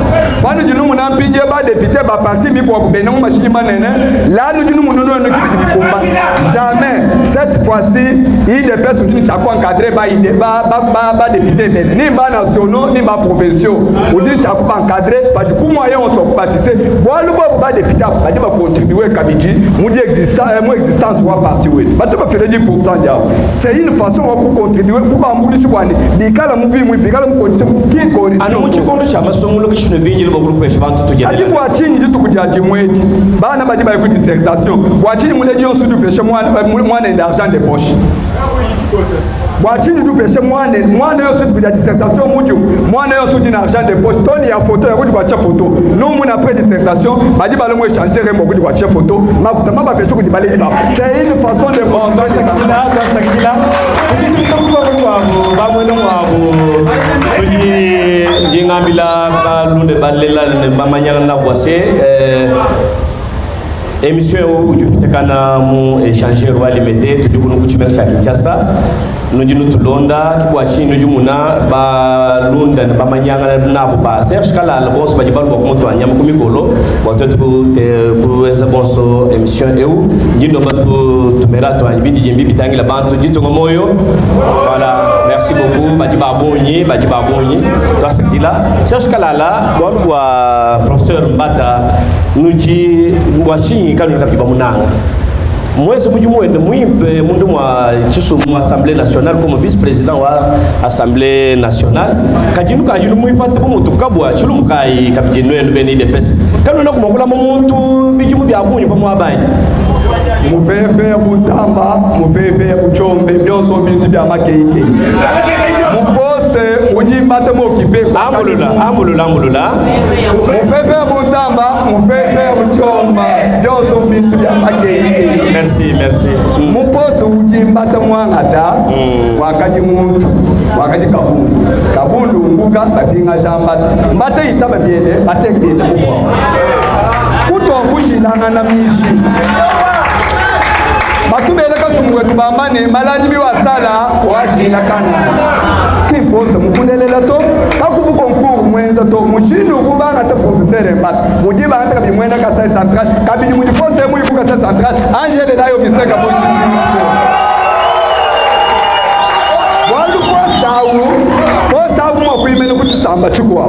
banu jinu muna pije ba député ba parti mi ko bena mu machine manene là nous jinu munu no no ki komba jamais cette fois-ci IDPS jinu cha ko encadrer ba ide ba député ni ba nationaux ni ba provinciaux ou dit cha ko encadrer pas du coup moyen on so participer boalu ba député ba di ba contribuer kabiji mu di existence wa parti we ba to ba faire 10% ya c'est une façon pour contribuer pour ba mbuli chubani bikala mu bi mu bikala mu contribuer ki ko anu mu chikondo cha masomo lo kishino bingi lo baguru kwesha bantu tujendela ati kwa chini jitu kujaji mweti bana ba di ba ku dissertation kwa chini mu leji onsu du peshe mwana d'argent de poche Wachini du peshe mwana yosu kuja dissertation muju mwana yosu dina argent de poche toni ya photo ya kudi kwa cha photo no muna après dissertation badi ba longo échanger rembo kudi kwa cha photo makuta maba peshe kudi bale diba c'est une façon de bon toi sakila kudi tuko ba mweno wabo tuji jingambila ba lunde balela ba manyanga na boise émission où tu te kana mu échanger roi limité tu dukunu kuchimera cha Kinshasa nujinu tulonda kibwa chini nujumuna ba lunda na bamanyanga na ba Serge Kalal boss ba jibalu ko moto anyama ko mikolo bo to ku eza bonso émission eu njindo ba to tumera to anibidi jembi bitangila bantu jito ngomoyo voilà merci beaucoup ba jibabonyi to asekila Serge Kalala bo wa professeur Mbata nuji wachini kanu kabiba munanga mwezi mujumuende muimpe mundu mwa chisumu assemblée nationale comme vice-président wa assemblée nationale kajinu muifate mutu kabwa chulumu kai kapiteno enu beni IDPS kanu na kumukula muntu bijumu bya bunyu pa mwabanyi mupepe butamba mupepe buchombe byonso bintu bya makeike mupose ujimbate mokipe ambulula mupepe butamba mupepe buchomba byonso bintu bya makeike merci mupose ujimbate mwangata wakaji muntu wakaji kabundu nguka batinga jamba mbate itaba byende batekende mukwa muto kushilanga na mishi batubele kasumwe tubambane malani wasala washila kana kiposa mukundelela to kakubu konkuru mwenza to mushinu kubanga ta professeur mbat mudiba anta kabi mwenda ka sai central kabili mudifonse mu ibuka sai central angele dayo miseka mo wandu posta mo kuimene kutusamba chukwa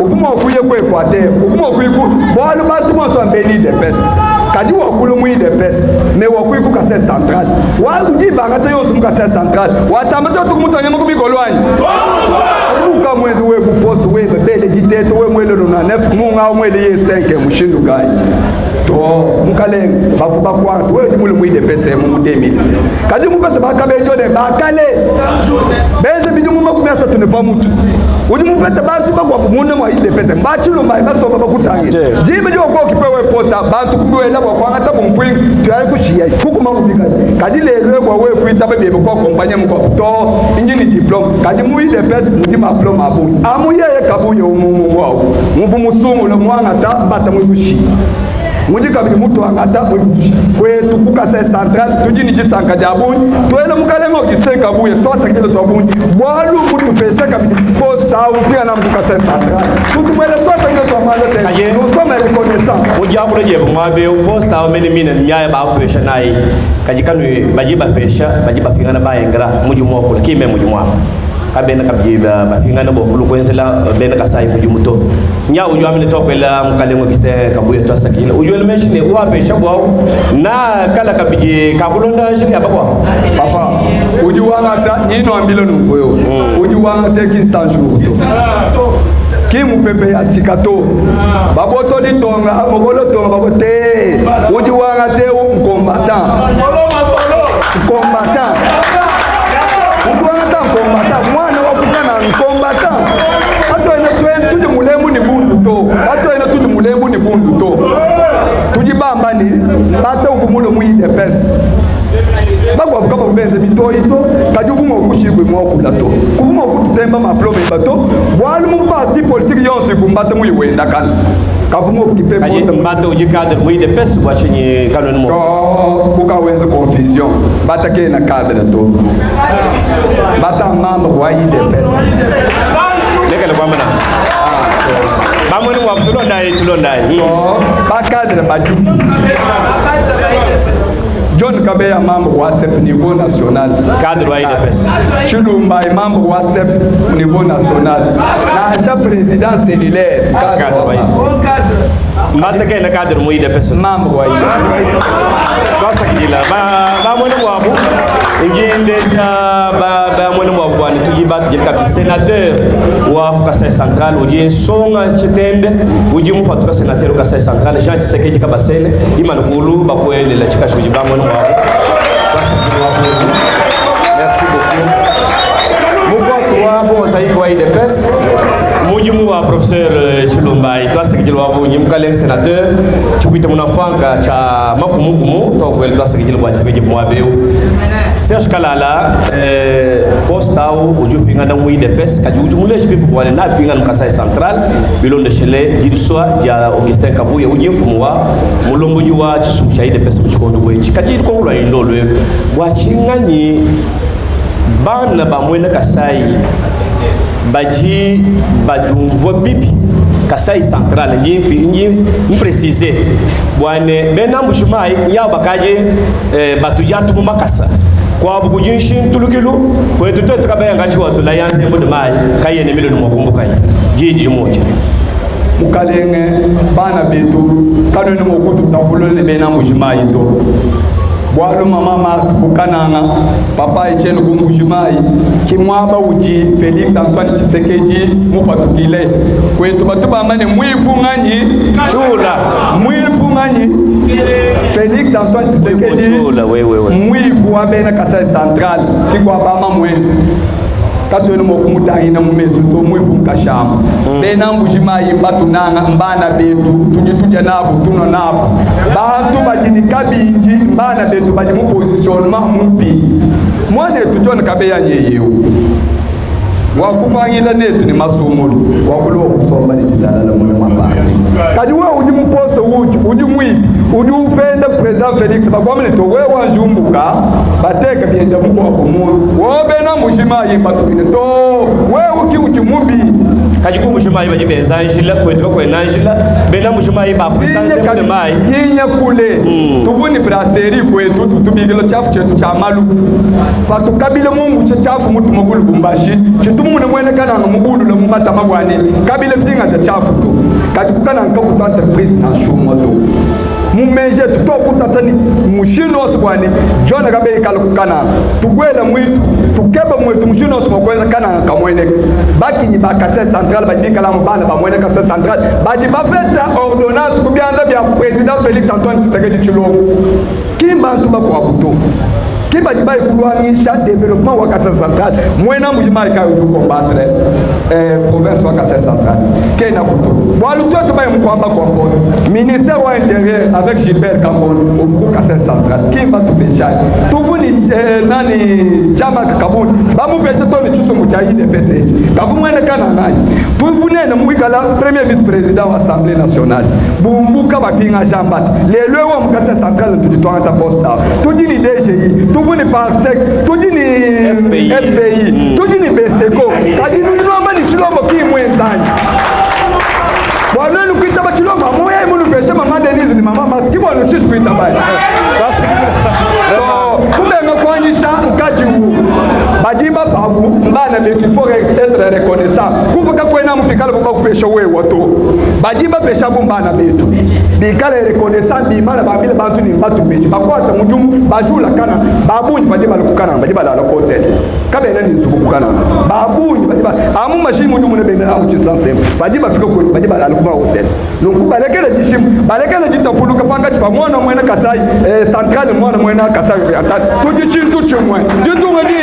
ukuma okuye kwekwate ukuma okuyiku bwalu batuma so ambeni de pes kadi wakulu mu de pes me wakuyiku ka sai central wandu dibanga ta yosu mu ka sai central watamata tukumutanya mu kubikolwani uka mwezi we kuposto we bele diteto we mwele lona nef munga mwele ye 5 mushindu kai to mukale bafuba kwa we dimule mu de pes mu 2006 kadi mukata bakabejo de bakale beze bidumu makumyasa tunepa mutu udi mupeta bantu bakwa kumune mwa ide pese mbachilo mba basoba bakutangira jibe jo ko kipewe posa bantu kuduela kwa kwanga tabu mpwi tuyali kushiya kuku mangubika kadi lelwe kwa we kuita bebe kwa kompanya mko to injini diploma kadi mu ide pese mu diploma abu amuye kabuye umumu wao mvu musungu lo mwanga ta bata mu kushi mundi kabili mutu angata kwetu kukase central tujini jisanga jabu tuele mukalengo kisenga buye tosa kile tobuni bwalu mutu pesha kabili ko sawu pia na mukase central tutu mwele tosa kile tomale te no soma reconnaissance ujabu reje mwabe posta au meni mina nyaye ba pesha nai kajikanu bajiba pesha bajiba pingana bayengra mujumo ko kime mujumo kabena kabjiba bapingana bo kulu kwenzela bena kasai mujumuto nya ujo amene topela mukalengo kiste kabuye to sakila ujo le meshine wa pesha bwa na kala kabije kabulonda shiri abakwa papa ujo wanga ta ino ambilo nukoyo ujo wanga te kinsanju kimu pepe ya sikato baboto di tonga mogolo tonga babote ujo wanga te combattant mwana wakukana combattant ato ina tuji mulembu ni bundu to ato ina tuji mulembu ni bundu to tujibamba ni bata ukumulo muide pesa bagwa bukaba benze bitoyito kajukumo kushigwe mwokula to kuvumo kutemba maplome bato bwali mu parti politique yonse kumbata mu yiwenda kan kavumo kipe posta mbata uji cadre muide pesa bwachenye kanoni mo to kuka wenze confusion bata ke na cadre to bata mama wa ide pesa lekele kwa mana bamweni wa tulondai to ba cadre baju John Kabeya membre wa CEP niveau national cadre wa IDPS Chulumba membre wa CEP niveau national na aja président cellulaire cadre wa mbata ke na cadre mu IDPS membre wa kosa kidila ba mwene mwabu ngende ba mwene mwabu bwana tujibat jil kabi sénateur wa Kasai central uji songa chitende uji mufatu ka sénateur Kasai central Jean Tshisekedi kabasele imana kulu bakwele la chikasho uji ba mwene mwabu kosa kidila wabu merci beaucoup mugwatu wabo saiko wa IDPS mujumu wa professeur Chilumba itwasa kijilo wabo nyimkale sénateur chikuita munafanka cha makumugumu to kweli twasa kijilo bwa chifike mwabeu Serge Kalala posta au ujupinga na muide pes kajujumule chipipo kwa na pinga Kasai central bilonde shele jiriswa ja Augustin Kabuye ujifumu wa mulomboji wa chisumu cha ide pes mchikondo bwechi kajiri kongulwa indolwe wachingani bana bamwena Kasai baji bajumvo bibi Kasai central nji mprecise bwane bena mbushumai ya bakaje batujatu makasa kwa bukujinshi tulukilu kwetu tetu kabaya ngachi watu la yanze mudu mai kaye ne milioni mwakumbuka jiji moja mukalenge bana betu kanone mokutu tafulo ne bena mbushumai to bwalu mama bukananga papa echenu kumbushumai kimwaba uji Felix Antoine Tshisekedi mupatukile kwetu batubamane mwipunganyi chula mwipunganyi Felix Antoine Tshisekedi mwipu wa bena Kasai central kikwa bama mwenu katwene mokumutangina mumezu to mwipu mkashamba bena mbujimayi batunanga mbana betu tujituja nabo tuno nabo bantu bajini kabinji mbana betu baji mu positionnement mupi mwane tujone Kabeya nyeyewo wakufangila netu ni masumulu wakulo kusomba ni jidala la mwe mabati kadi wewe uji muposto ujumwi ujupenda president Felix bakwamene to wewe njumbuka bateka bienda mungu wa kumu wobe na mushima yimba to wewe ki ukimubi kajiku mushima yiba jibenza njila kwetwa kwenanjila bena mushima yiba kutanze mune mai kinya kule tubuni brasserie kwetu tubigilo chafu chetu cha malu fatukabile mungu chafu mutu mugulu bumbashi chitumune mwene kana no mugulu le mumata magwani kabile pinga cha chafu tu katikukana nkakuta entreprise na shumo tu mumeje tutokutatani mushino osbwani jona gabe kalukana tugwela mwitu tukeba mwitu mushino osbwani kana kamwene baki ni bakase central badi kala mbana ba mwene kase central badi bafeta ordonnance kubianza bya president Felix Antoine Tshisekedi Tshilombo kimba ntuba kwa kuto kiba jibai kulwanisha development wa kase central mwena mujimari ka uju combattre province wa kase central kena kuto walu to baye mkwamba kwa poste ministère wa intérieur avec Gilbert Kambon au kase central kimba tupesha tuvuni nani chama kabuni bamu pesha to ni chuso muchayi de PC kavu mwene kana nani tuvune na mwikala premier vice président wa assemblée nationale bumbuka bapinga jamba lelo wa mkase central tuditwanga poste tudini DGI tuvuni parsec tudini FPI tudini BSECO kadini noma ni Tshilombo kimwenzani Bwana nukuita Tshilombo moya imunu pesha mama Denise ni mama maskibo anuchitu kuita baya kumbe ngakwanyisha mkaji huu bajiba babu mbana betu faut être reconnaissant kuvuka kwena mpikala kuba kupesha wewe to bajiba pesha bumbana betu bikala reconnaissant bimana babile bantu ni mbatu peji bakwata mujumu bajula kana babunyi bajiba lokukana bajiba la hotel kabena ni nzuku kukana babunyi bajiba amu mashini mujumu ne benda amu chisanse bajiba fika ko bajiba la lokuma hotel nokuba lekele jishimu balekele jitapuluka panga chipamwana mwena Kasai central mwana mwena Kasai tuji chintu chumwe jitu ngani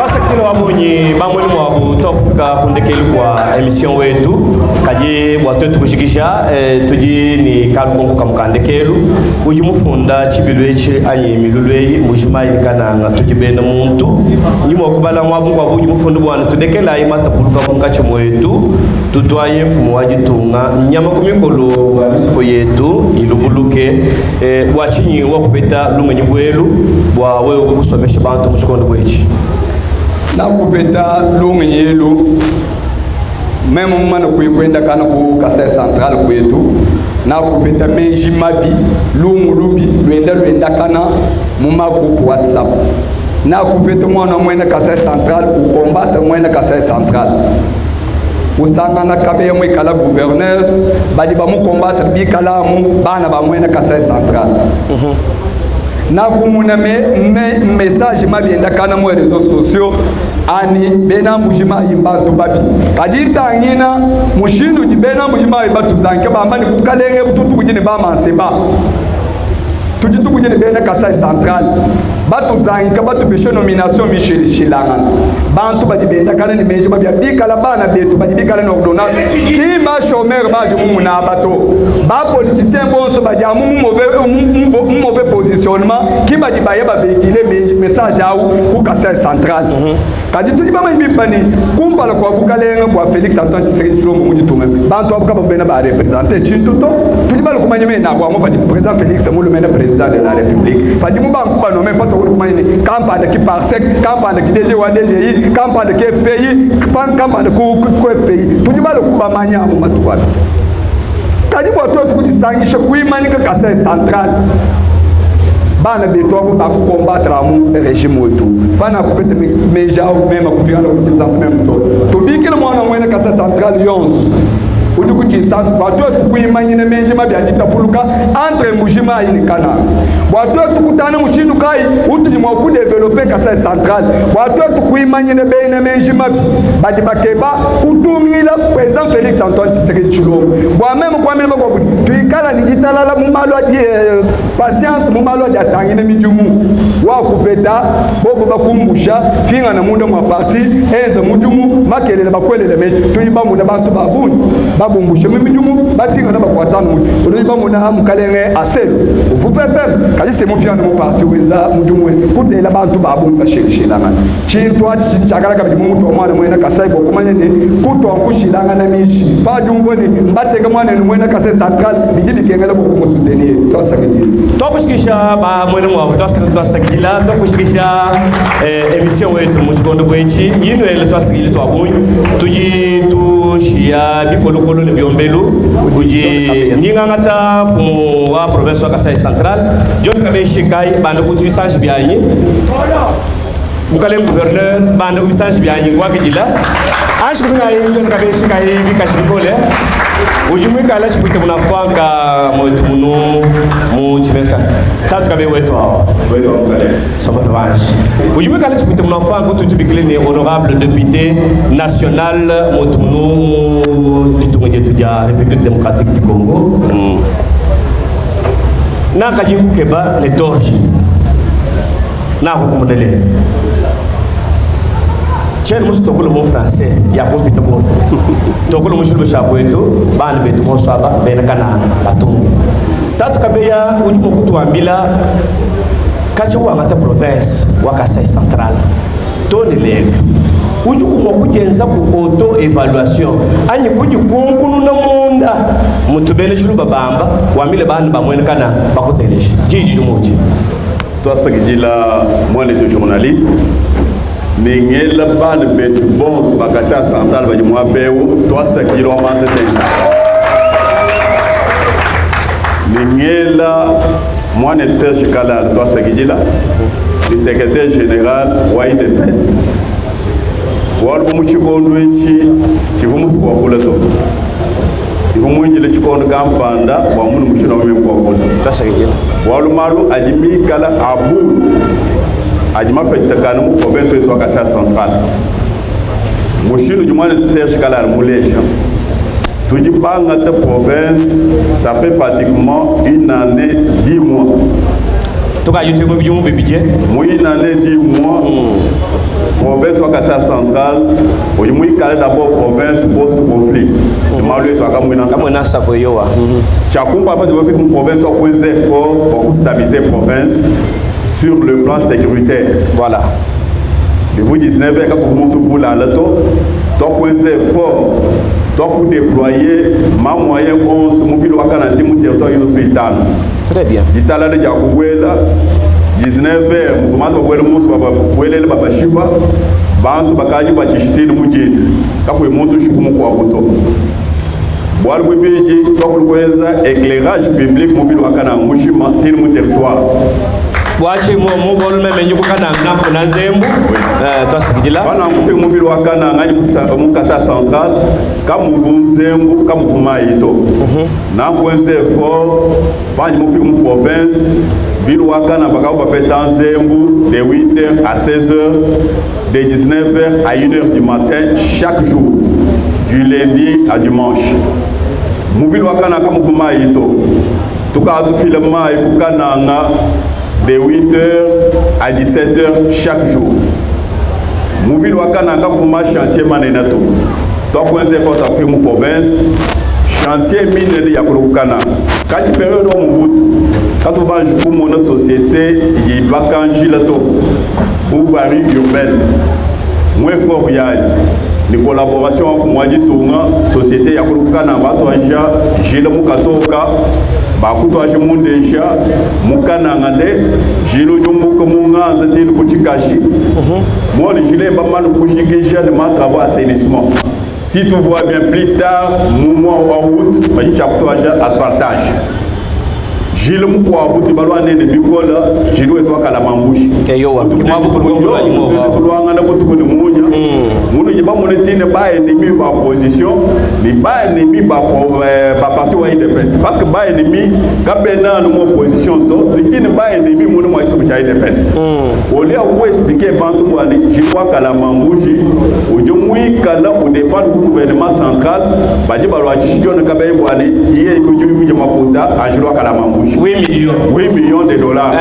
basa kile wabonye bamwe mwabu tokufika kundekeli kwa emission wetu kaje bwatoto kushikisha tuji ni kalubongo kamukandekelu uji mufunda chibilweche anyi milulweyi mujima ilikana nga tuji benda muntu nyimo kubala mwabu kwa uji mufunda bwana tudekela imata puluka mungacho mwetu tutwaye fumu wajitunga nyama kumikolo wa misipo yetu ilubuluke wachinyi wakupeta lumenyi bwelu bwa wewe kusomesha bantu mushikondo bwechi na kupeta lungi yelu memo mana kuikwenda kana ku kase central kwetu na kupeta meji mabi lungu lubi lwenda kana muma group WhatsApp na kupeta mwana mwene kase central ukombata mwene kase central usangana kabe mwe kala gouverneur badi ba mu combattre bi kala mu bana ba mwene kase central na kumuna message mabienda kana mu réseaux sociaux ani bena mujima imbatu babi kadita ngina mushindu jibena mujima ibatu zanke bamba ni kukalenge bututu kujini ba manseba tujitu kujini bena Kasai central batu zanke batu besho nomination Michel Shilanga bantu badibenda kana ni meje babya bikala bana betu badibikala no ordonnance kimba chômeur ba du muna bato ba politicien bonso ba jamu mauvais positionnement kimba dibaye ba véhiculer message au ku Kasai central kadi tuli ba mbi pani kumpala kwa bukalenga kwa Felix Antoine Tshisekedi Tshilombo mujitume bantu abuka ba bena ba représenter chintuto tuli ba kumanyeme na kwa mo ba président Felix mo le mena président de la République fadi mu ba kuba no me pato ko kumanyene campagne ki parsec campagne ki DG wa DGI campagne ki FPI campagne ku FPI tuli ba kuba manya mu matuwa kadi bo to kujisangisha kuimanika Kasai central bana beto abo ba combattre amu régime wetu bana kupete meja au mema kupigana kuchisa même to bikile mwana mwene Kasai central yons uti kuchisa bato kuimanyine meje mabyandita puluka entre mujima ini kana bato tukutana mushindu kai uti ni mwa ku développer Kasai central bato kuimanyine beine meje mabi badi bakeba kutumila président Felix Antoine Tshisekedi Tshilombo bwa même kwa mema kwa tuikala ni gitalala mumalo patience mumalo ya tangine mijumu wakupeta bobo bakumbusha finga na munda mwa parti enza mujumu makelele bakwelele mechi tuliba munda bantu babuni babumbushe mimijumu batinga na bakwatana mutu tuliba munda mukalenge aselu uvupepe kaji semo piano mu parti weza mujumu kutela bantu babuni bashirishilanga chintu achi chichagala kabili mutu omwana mwena kasai bokomanya ne kuto kushilanga na mishi pajungoni mbatega mwana mwena kasai central bijili kengela bokomutendenie tokushikisha ba mwene mwavu twasakila tokushikisha emission wetu muchikondo bwechi yinu ele twasakili twabunyi tuji tushia bikolokolo ne byombelu tuji ningangata fumu wa province wa Kasai Central John Kabeshikai bande kutuisage byanyi mukale gouverneur bande kutuisage byanyi kwa kijila ashi kuna John Kabeshikai bikashikole ujumui kala chipite munafanga mwetu munu mu chimeka tatu kabe wetu hawa sabana vanji ujumui kala chipite munafanga tutubikile ni honorable député national mwetu munu chitunga jetu ja République démocratique du Congo na kajingu keba ne torche na hukumunele chen musu tokolo mo français ya kompita bo tokolo musu be chakweto bana betu mo swaba bena kana batumu tatu kabeya ujumo kutuambila kacho wangata province wa Kasai Central toni lego ujuku mo kujenza ku auto evaluation anyi kujikunkunu na munda mutubele chulu babamba wamile bana bamwene kana bakuteleshi jiji jumoji twasakijila mwana to journaliste Ningela bana betu bons bakasa central ba jumwa bewu toasa kiromanse tena Ningela mwana Serge Kalal toasa kijila le secrétaire général wa IDPS walbo muchikondo enchi chivumu kwa kula to ivumu njile chikondo kampanda wa munu mushira wa mwe kwa kula toasa kijila walu malu ajimi kala abu ajima petita kanu mu province de Kasai Central mushinu jumane de Serge Kalal Mouleja tuji banga de province ça fait pratiquement une année 10 mois toka YouTube bijumu bibije mu une année 10 mois province de Kasai Central ojumu kala d'abord province post conflit malu to akamwina sa ko yowa chakumba pa de faire une province to coinze fort pour stabiliser province sur le plan sécuritaire. Voilà. De vous 19 quand vous montez pour la lato, donc un fort, donc vous déployer ma moyen 11 mon fil wakana timu territoire yo suitan. Très bien. Ditala de Jakubwela 19 mouvement de Wele Moussa baba Wele baba Shiba bantu bakaji ba chishitini mujini kako monto shikumu kwa buto. Boal webeji donc kweza éclairage public mon fil wakana mushima timu territoire. Wache mo bolu meme nyuko kana ngambo na Nzembu twasikijila bana ngufe mubili wa kana ngani mu Kasai Central kamu Nzembu kamu Fumayito na kwenze fort bani mu fi mu province ville wa kana baka ba peta Nzembu de 8h à 16h de 19h à 1h du matin chaque jour du lundi à dimanche mu ville wa kana kamu Fumayito tuka tu filma e kana nga de 8h à 17h chaque jour. Mouville Wakana Kafuma chantier Manenato. Donc, on est fort à faire mon province. Chantier mine de Yakulukana. Quand il période au Moubou, quand on va jouer mon société, il doit changer le taux. Pour varier urbaine. Moins fort, il y a une collaboration entre moi et la société Yakulukana. J'ai le Moukatoka. Bakuto aje mundesha mukana ngande jilo jomuka munganza tini kuchikashi moi jile bamanu kushikisha de ma travaux assainissement si tu vois bien plus tard mois en route mani chapto aje asphaltage jilo muko abuti balwa nene bikola jilo etwa kala mambushi eyo wa kimwabu kulongo kulwanga na mutu ko munya munu jiba monetine ba ennemi ba opposition ni ba ennemi ba parti wa IDPS parce que ba ennemi ka bena no opposition to tikine ba ennemi munu mo isu cha IDPS o le ko expliquer bantu bwani jikwa kala mambuji ojo mui kala au dépend du gouvernement central ba jiba lo achishijona ka be bwani iye ko jumi je makuta ajiro kala mambuji 8 millions de dollars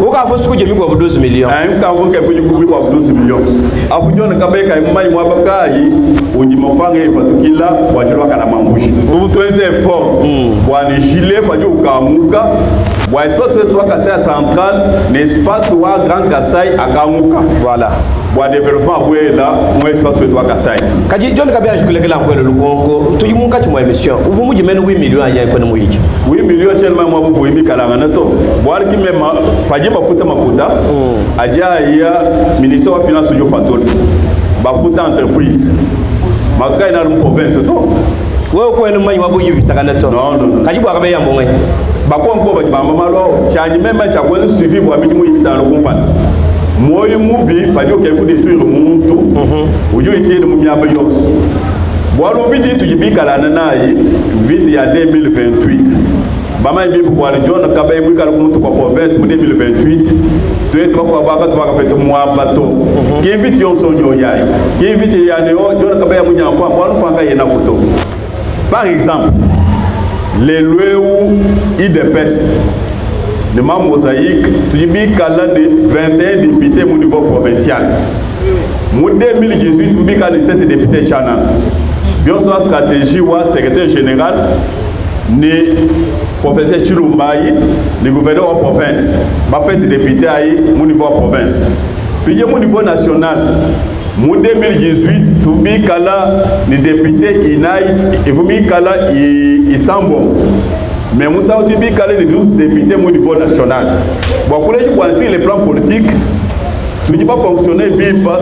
uka fosu je mi ko 12 millions uka wo ke mi ko 12 millions afujona ka be kai mai mwa bakai uji mafanga ipatukila wajiro kala mambuji vous trouvez fort bwani gilet kwa jo kamuka wa espace wa Kasai central l'espace wa Grand Kasai akamuka voilà wa développement wela mo espace wa Kasai kaji John Kabea jukule kala kwelo lukonko tuyimunka chimwa émission uvu muji menu 8 millions aya ko mu yiki 8 millions tellement mo bu imi kala ngana to bwar ki mema paji bafuta makuta aja ya ministre wa finance jo patol bafuta entreprise maka ina mu province to wewe ko enu manyi wabu yivita kana to non kaji bwa Kabea mbongai bakonko ba bamba malo chaji mema cha kwa suivi bwa miji mu yivita no company moyi mubi pajo ke ku détruire muntu ujo itene mu myamba yose bwalo vidi tujibika la nanayi vidi ya 2028 bama ibi bwalo John Kabea mu kala muntu kwa province mu 2028 tuetwa kwa baka twaka peto mwabato ki vidi yonso nyoyai ki vidi ya ne John Kabea mu nyamfa bwalo fanga yena kuto par exemple les lois IDPS de ma mosaïque, tu dis qu'à de 21 députés au niveau provincial. En 2018, tu dis qu'à 17 députés Tchana. Bien sûr, la stratégie ou secrétaire général, le professeur Chilumbayi, le gouverneur de province, ma fait député au niveau province. Puis au niveau national, en 2018, tu dis qu'à le député Inaï, et vous dis qu'à Isambo. Mais Moussa Otibi calé les 12 députés au niveau national. Bon, pour les plans politiques, tu ne peux pas fonctionner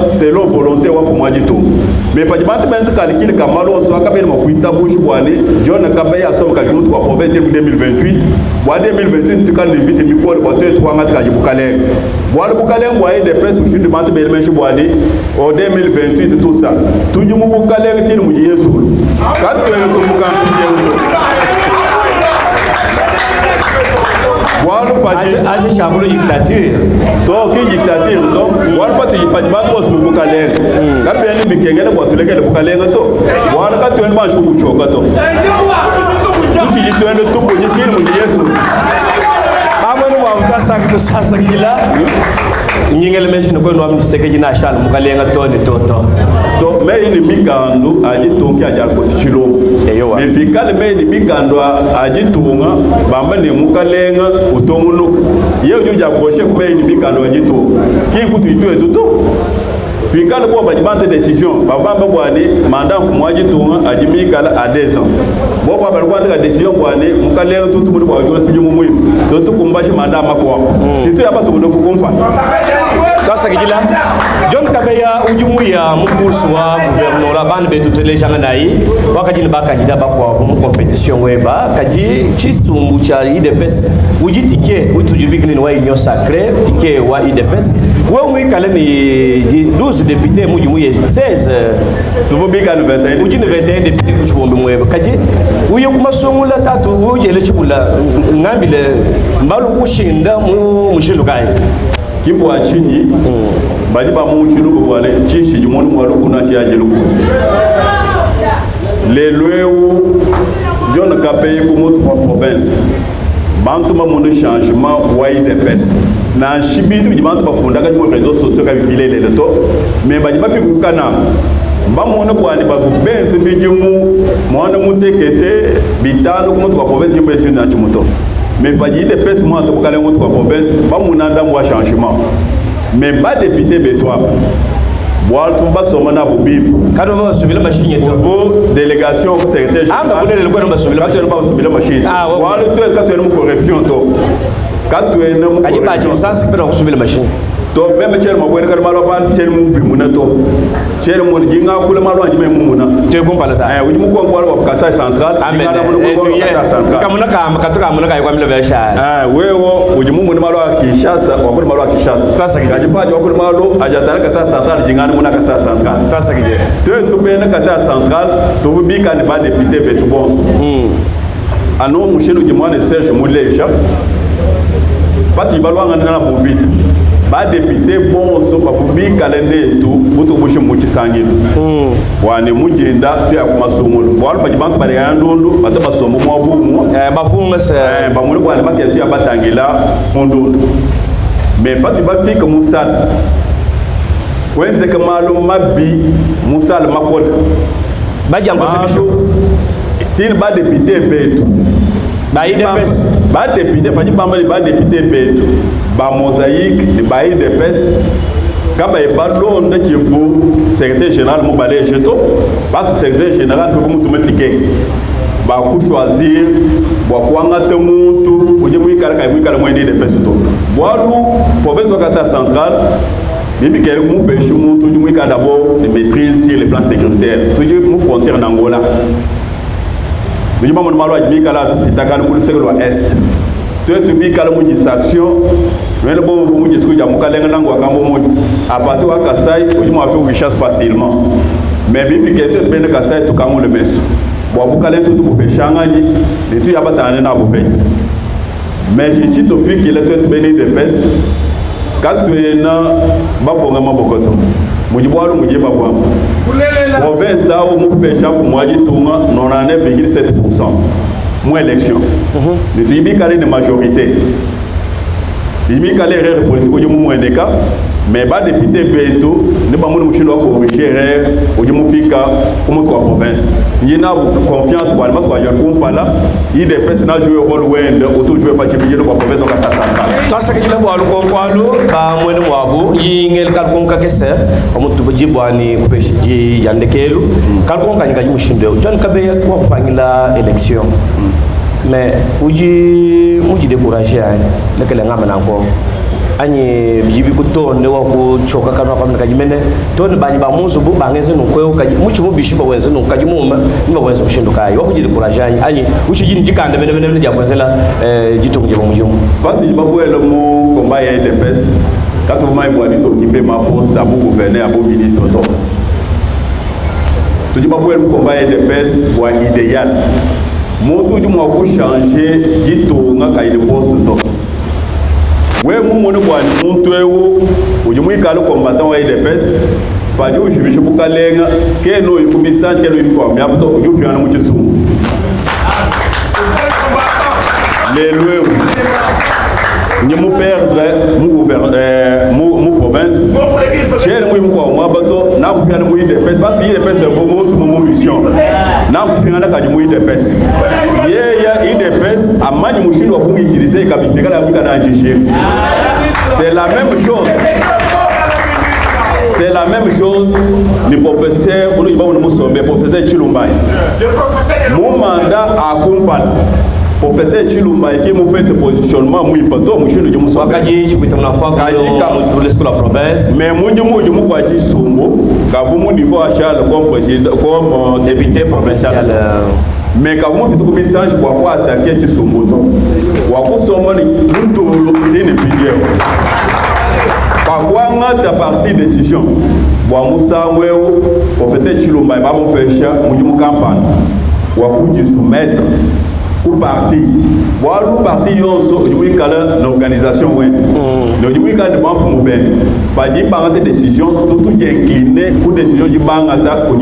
selon volonté ou formalité. Mais pas de penser calculer que Malo soit capable de m'occuper bouche pour aller. John Kabea somme calculer pour province 2028. En 2028, tu calcules vite mi quoi le bateau 3 mètres à Jiboukalé. Voilà Boukalé envoyé des presses pour une demande de Belmèche pour aller en 2028 tout ça. Tout le monde Boukalé est une mouillée sur. Quand tu es le aje chabulo dictature to ki dictature donc wal pati pati bango su Bukale ka peni bikengele kwa tulekele Bukale to wal ka tuen ba shu choka to tuti yitwende tupo nyikili mu Yesu amwe no wa utasaka to sasa kila nyingele meshi no kwenu amseke jina shal mukalenga to ni toto to me ni mikando aji tonki aja ko sichilo me pikale me ni mikando aji tunga bamba ni mukalenga utonguno yeo juja koshe ko me ni mikando aji to ki kutu itu to pikale bo bajibante décision bamba bwani mandat fu mwaji tunga aji mikala a 2 ans bo ba balwa ta décision bwani mukalenga tutu mu kwa joro sijumu muhimu to to kumbashi mandat makwa situ ya batu ndo kukumpa Kasa gila John Kabea ujumu ya mkusu wa gouvernement la bande be toutes les gens nayi wakati ni bakandida bakwa mu compétition weba kaji chisumbu cha IDPS ujitike utujibiki ni wa union sacrée tike wa IDPS wewe mwikale ni 12 députés mujumu ya 16 tubobika ni 21 ujini 21 députés kuchumbu mweba kaji uyo kumasungula tatu ujele chibula ngambile mbalu kushinda mu mushilukai Kimbo achini bali ba mu chiluko bwale chishi jumoni mwalo kuna chiajeluko les lois John Kabea pour notre province bantu ma mon changement wa IDPS na shibitu jibantu bafunda ka mu réseaux sociaux ka bilele le to mais ba jiba fiku kana ba mona bwani ba vubenze bijumu mwana mutekete bitano ku notre province jimbe na chumuto mais pas dire des personnes moi to kala ngoto kwa province ba munanda mwa changement mais pas député betwa boal to ba so mana bobib kado ba subila machine to vos délégation secrétaire général amba bonele ko ba subila machine boal to ka to corruption to ka to en corruption sans que ba subila machine to même chere mo wele kar malo ban chere mu bi muna to chere mo ginga kula malo anji me muna te ko pala ta uji mu ko ko Kasai central ginga mo ko Kasai central kamuna ka makatuka amuna ka kwamile besha wewo uji mu muna malo Kinshasa ko malo Kinshasa tasa gaji pa ko malo ajatana Kasai central ginga muna Kasai central tasa kije to be na Kasai central to bi kan ba député betu bons ano mushelo jimane Serge Muleja pati balwanga na bo vite ba député bon so ba fubi kalende to buto bushi muchi sangilo wane mujenda pia kuma somulo wala ba bank ba ya ndondo ba ta somo mo abumu ba fume se ba mulo kwa ba kelti abatangila ndondo mais pati ba fika musal wenze kamalo mabi musal makol ba jango se bisho tin ba député betu ba IDPS ba député ba député betu ba mosaïque de ba IDPS kaba e ballo nda chefu secrétaire général mo balé jeto parce que secrétaire général peut comme tout mettre ba ku choisir bo kwanga te muntu uje mu ikala kai mu ikala mo IDPS to boalu professeur Kasai central bibi kele mu pêche muntu uje mu ikala d'abord de maîtrise sur le plan sécuritaire uje mu frontière d'Angola nous avons dit que nous est. Tu es tubi kala mu distraction. Mais le bon vous dit que nous avons à partir de Kasai, nous avons fait chasse facilement. Mais bibi que tu es Kasai tout comme le mess. Bon vous calez tout pour pêcher ngani, et tu y a pas tant na pour payer. Mais j'ai dit au fil qu'il est béni de pêche. Quand tu es na ba ponga mabokoto. Mujiboalo mujiba kwa. Province au mu pêcher pour moi dit tout 99,7%. Moins élection. Nous avons calé de majorité. Nous avons calé erreur politique au moins des cas. Mais pas député Beto, nous avons nous chinois corriger erreur au Fika comme quoi province. Il y a confiance pour le quoi il pas là. Il dépend na jouer rôle wend auto jouer pas chibier le province donc ça central. Toi ça que tu l'as boalo konkwalo ba mwene mwabo yingel kalkonka kese omuntu bujibwani kupeshi yandekelu kalkonka nyikaji mushinde John Kabeya kwa kupangila election. Mais muji décourager lekele ngama nanko ani bibi kutonde wa kuchoka kana kwa mkajimene tone banyi ba musu bu bangeze nukwe kaji muchi mu bishiba wenze nukaji muma niba wenze kushinduka wa kuji décourager ani uchi jini jikande bene ja kwenzela jito kuje mujumu pati babwelo mu komba ya IDPS kato mai bwani to kipe ma poste abu gouverneur abu ministre to to babwelo mu komba ya IDPS wa idéal moto du mo ko changer jito ngaka ile poste to we mumone bwani muntu ewo ujumu ikalo combattant wa IDPS fadi ujumisho bukalenga keno yukubisange keno yukwamya abuto ujupyana mu kisumu lelwe ni mu perdre mu gouverneur mu province chez mu ko mo abato na kupyana mu IDPS parce que IDPS est vraiment tout mon mission na kupyana ka mu IDPS ya IDPS amani mushindo wa kuutiliser kabipeka la mika na njishie c'est la même chose. C'est la même chose le professeur on va nous sommer professeur Chilumbai mon mandat accompagne professeur Chilumbai qui me fait positionnement muy pato mushindo je muso akaji chikuita mnafaka pour la province mais mu kwa jisumbo kavumu niveau achal comme président comme député provincial. Mais quand vous avez un message pour attaquer le Kisumbuto, vous avez une vidéo. Pourquoi on a partie décision? Vous avez un professeur Chilumba, vous avez une campagne. Vous avez soumettre au parti. Vous avez un parti qui a une organisation. Vous avez une décision, tout est incliné pour décision du banc attaque pour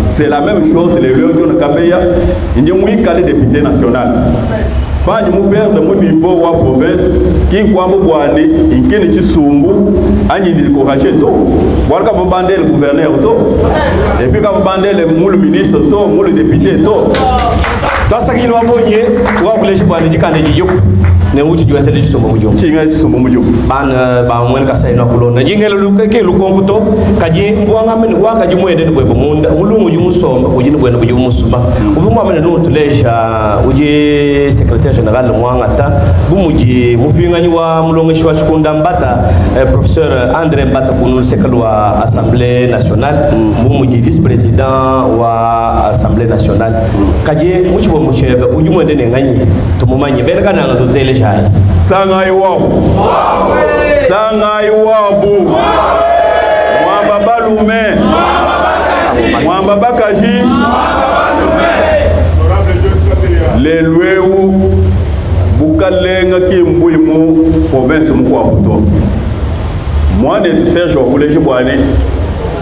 c'est la même chose, les lieux de Kabeya, il y a un député national. Pas de mon père de mon niveau ou province, qui croit que il y a un Sumbu, il y a découragé tout. Voilà quand vous bandez le gouverneur tout. Et puis quand vous bandez le ministre tout, le député tout. Toi, ça qui nous a bonné, ou à vous les jouer du candidat. ne wuti juwa sele so mo jom ci nga ci so mo jom ban ba mo ka sayno ko lon ji ngel lu ke lu ko to kaji bo nga men wa kaji mo eden boy bo mo lu mo jumu so ko jini boy no jumu suba o fu mo men no to leja uji secrétaire général mo ngata bu mu ji mu fi nga ni wa mu longa shwa chukunda mbata professeur André Mbata pour sekalwa assemblée nationale bu mu ji vice président wa assemblée nationale kaji mu ci bo mu chebe uji mo eden ngani to mo manyi ben kana nga to teleja sanga iwabu mwamba balume mwamba bakaji lelweu bukalenga kimbuimu province mkwa kuto mwane tu Serge wa kuleji bwane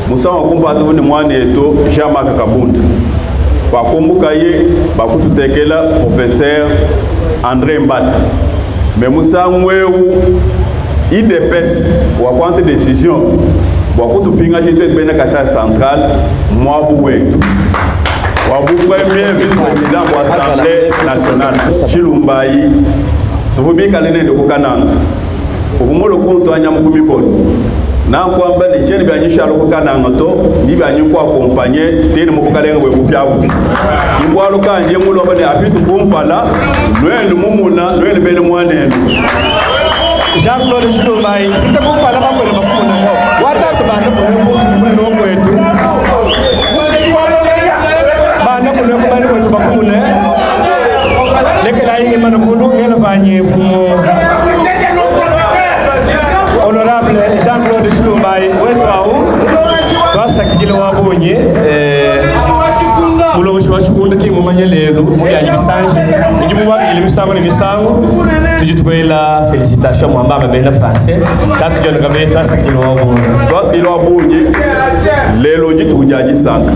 musawa kumpatu ni mwane eto Jean-Marc Kabunda wakumbuka ye bakututekela professeur André Mbata mais musa mweu IDPS wa kwante décision wakutu pinga jitwe bena kasa central mwabu wetu wabu premier vice-président wa assemblée nationale Chilumbayi tuvubika lene ndiko kananga uvumolo kuntu anyamukumi kono na kwamba ni cheni byanyisha loko kananga to ni byanyikwa accompagner teni mukukalenga bwe kupyabu ingwalo kanje mulo bane apitu kumpala lwele mumuna lwele bene mwanene Jean-Claude Chilumbayi ite kumpala bakwele bakuna watatu bana bone no kwetu bana bone ko bana kwetu bakune lekela inge manukulu ngena banye fumo honorable Jean-Claude Chilumbayi wetu au twasakijile wabonye uloshi wachukunda kingo manyelelo muyanyi bisanje ijumu waki ile misango ni misango tujitukwela felicitation mwamba mabena français tatu jona gabe twasakijile wabonye twasakijile wabonye lelo jitu ujaji sanka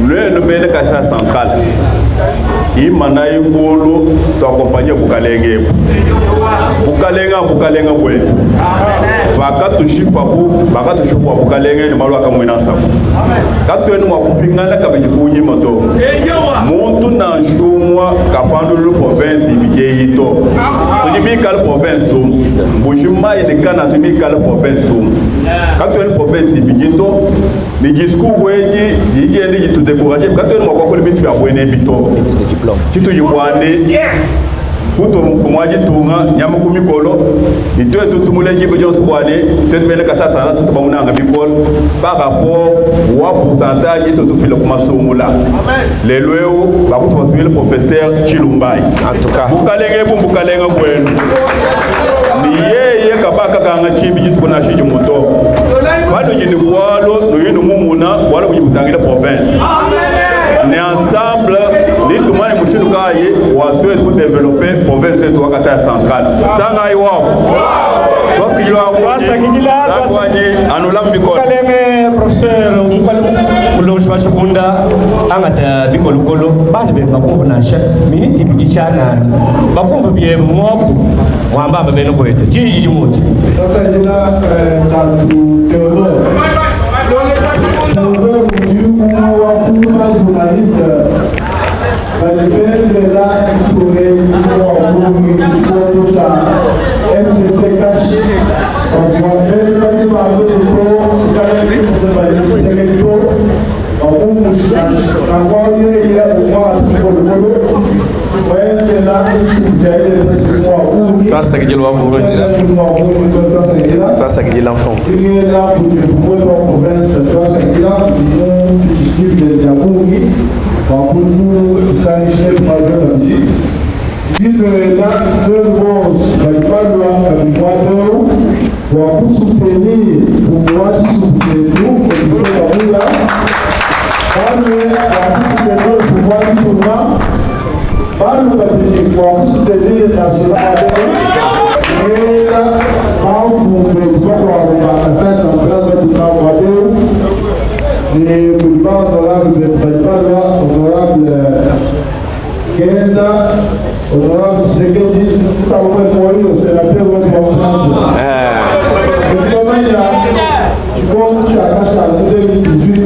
le bene kasa central imana yingulu to accompagner bukalenge kwetu bakatushikwa bukalenge ni malu akamwina sako katweni mwakupingana kabiji kunyima to muntu na shumwa kapandulu province ibijeyito tujibikala province mbujima ilikana zibikala province katweni province ibijito ni discours weji yigende jitudekuraje katweni mwakokole bitu ya bwene bito chitu jibwane kuto mfumwaji tunga nyamukumi kolo itoe tutumule jibo jonse bwane tetbele kasasa na tutubamunanga bikol par rapport wa pourcentage tutufile kumasumula lelweo bakutu batuile professeur Chilumbayi en tout cas bukalenge kwenu ni yeye kabaka kanga chimbi jitu kuna shiji moto bado jini kwalo no yinu mumuna wala kujibutangira province ne ensemble ni tumani mushinu kaye waswe ku développer province yetu wakasa centrale sanga iwao twasakijila anula mbikolo kalenge professeur uloshi wachukunda angata bikolukolo bana be bakumva nasha miniti bikichana bakumva bye mwoku mwamba babeno kwetu jiji muti twasakijila tantu teolo journaliste de la MCC caché twasakijila wabonye twasakijila enfant honorable Sekedi, tout à l'heure, au sénateur, comme tu as caché en 2018,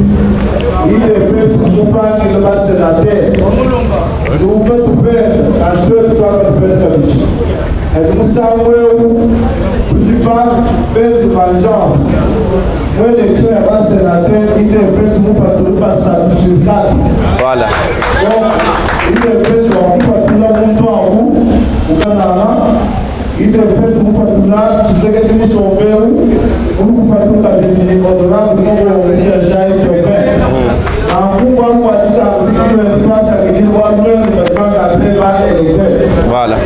il est presque coupable de la sénateur. Nous pouvons tout faire, à ce que tu vas faire. Moussa Ouéou, du pas de vengeance. Moi, l'élection est pas sénateur, il est presse, nous pas tout pas ça sur 4. Voilà. Donc, il est presse, on peut tout là, on doit en haut, au Canada. Il est presse, on peut tout là, tu sais que nous sommes perdus, on ne peut pas tout à venir, on doit nous dire déjà, il est prêt. Voilà.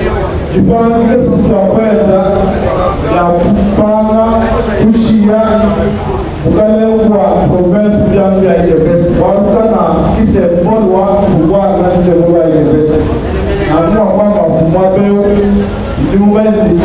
Tu parles que c'est ton père, la Kupanga, Kushia, Ukalewa, province de la Yébès, Wakana, qui s'est bon, pouvoir, là, c'est bon, la Yébès. À moi, pour moi, il nous met des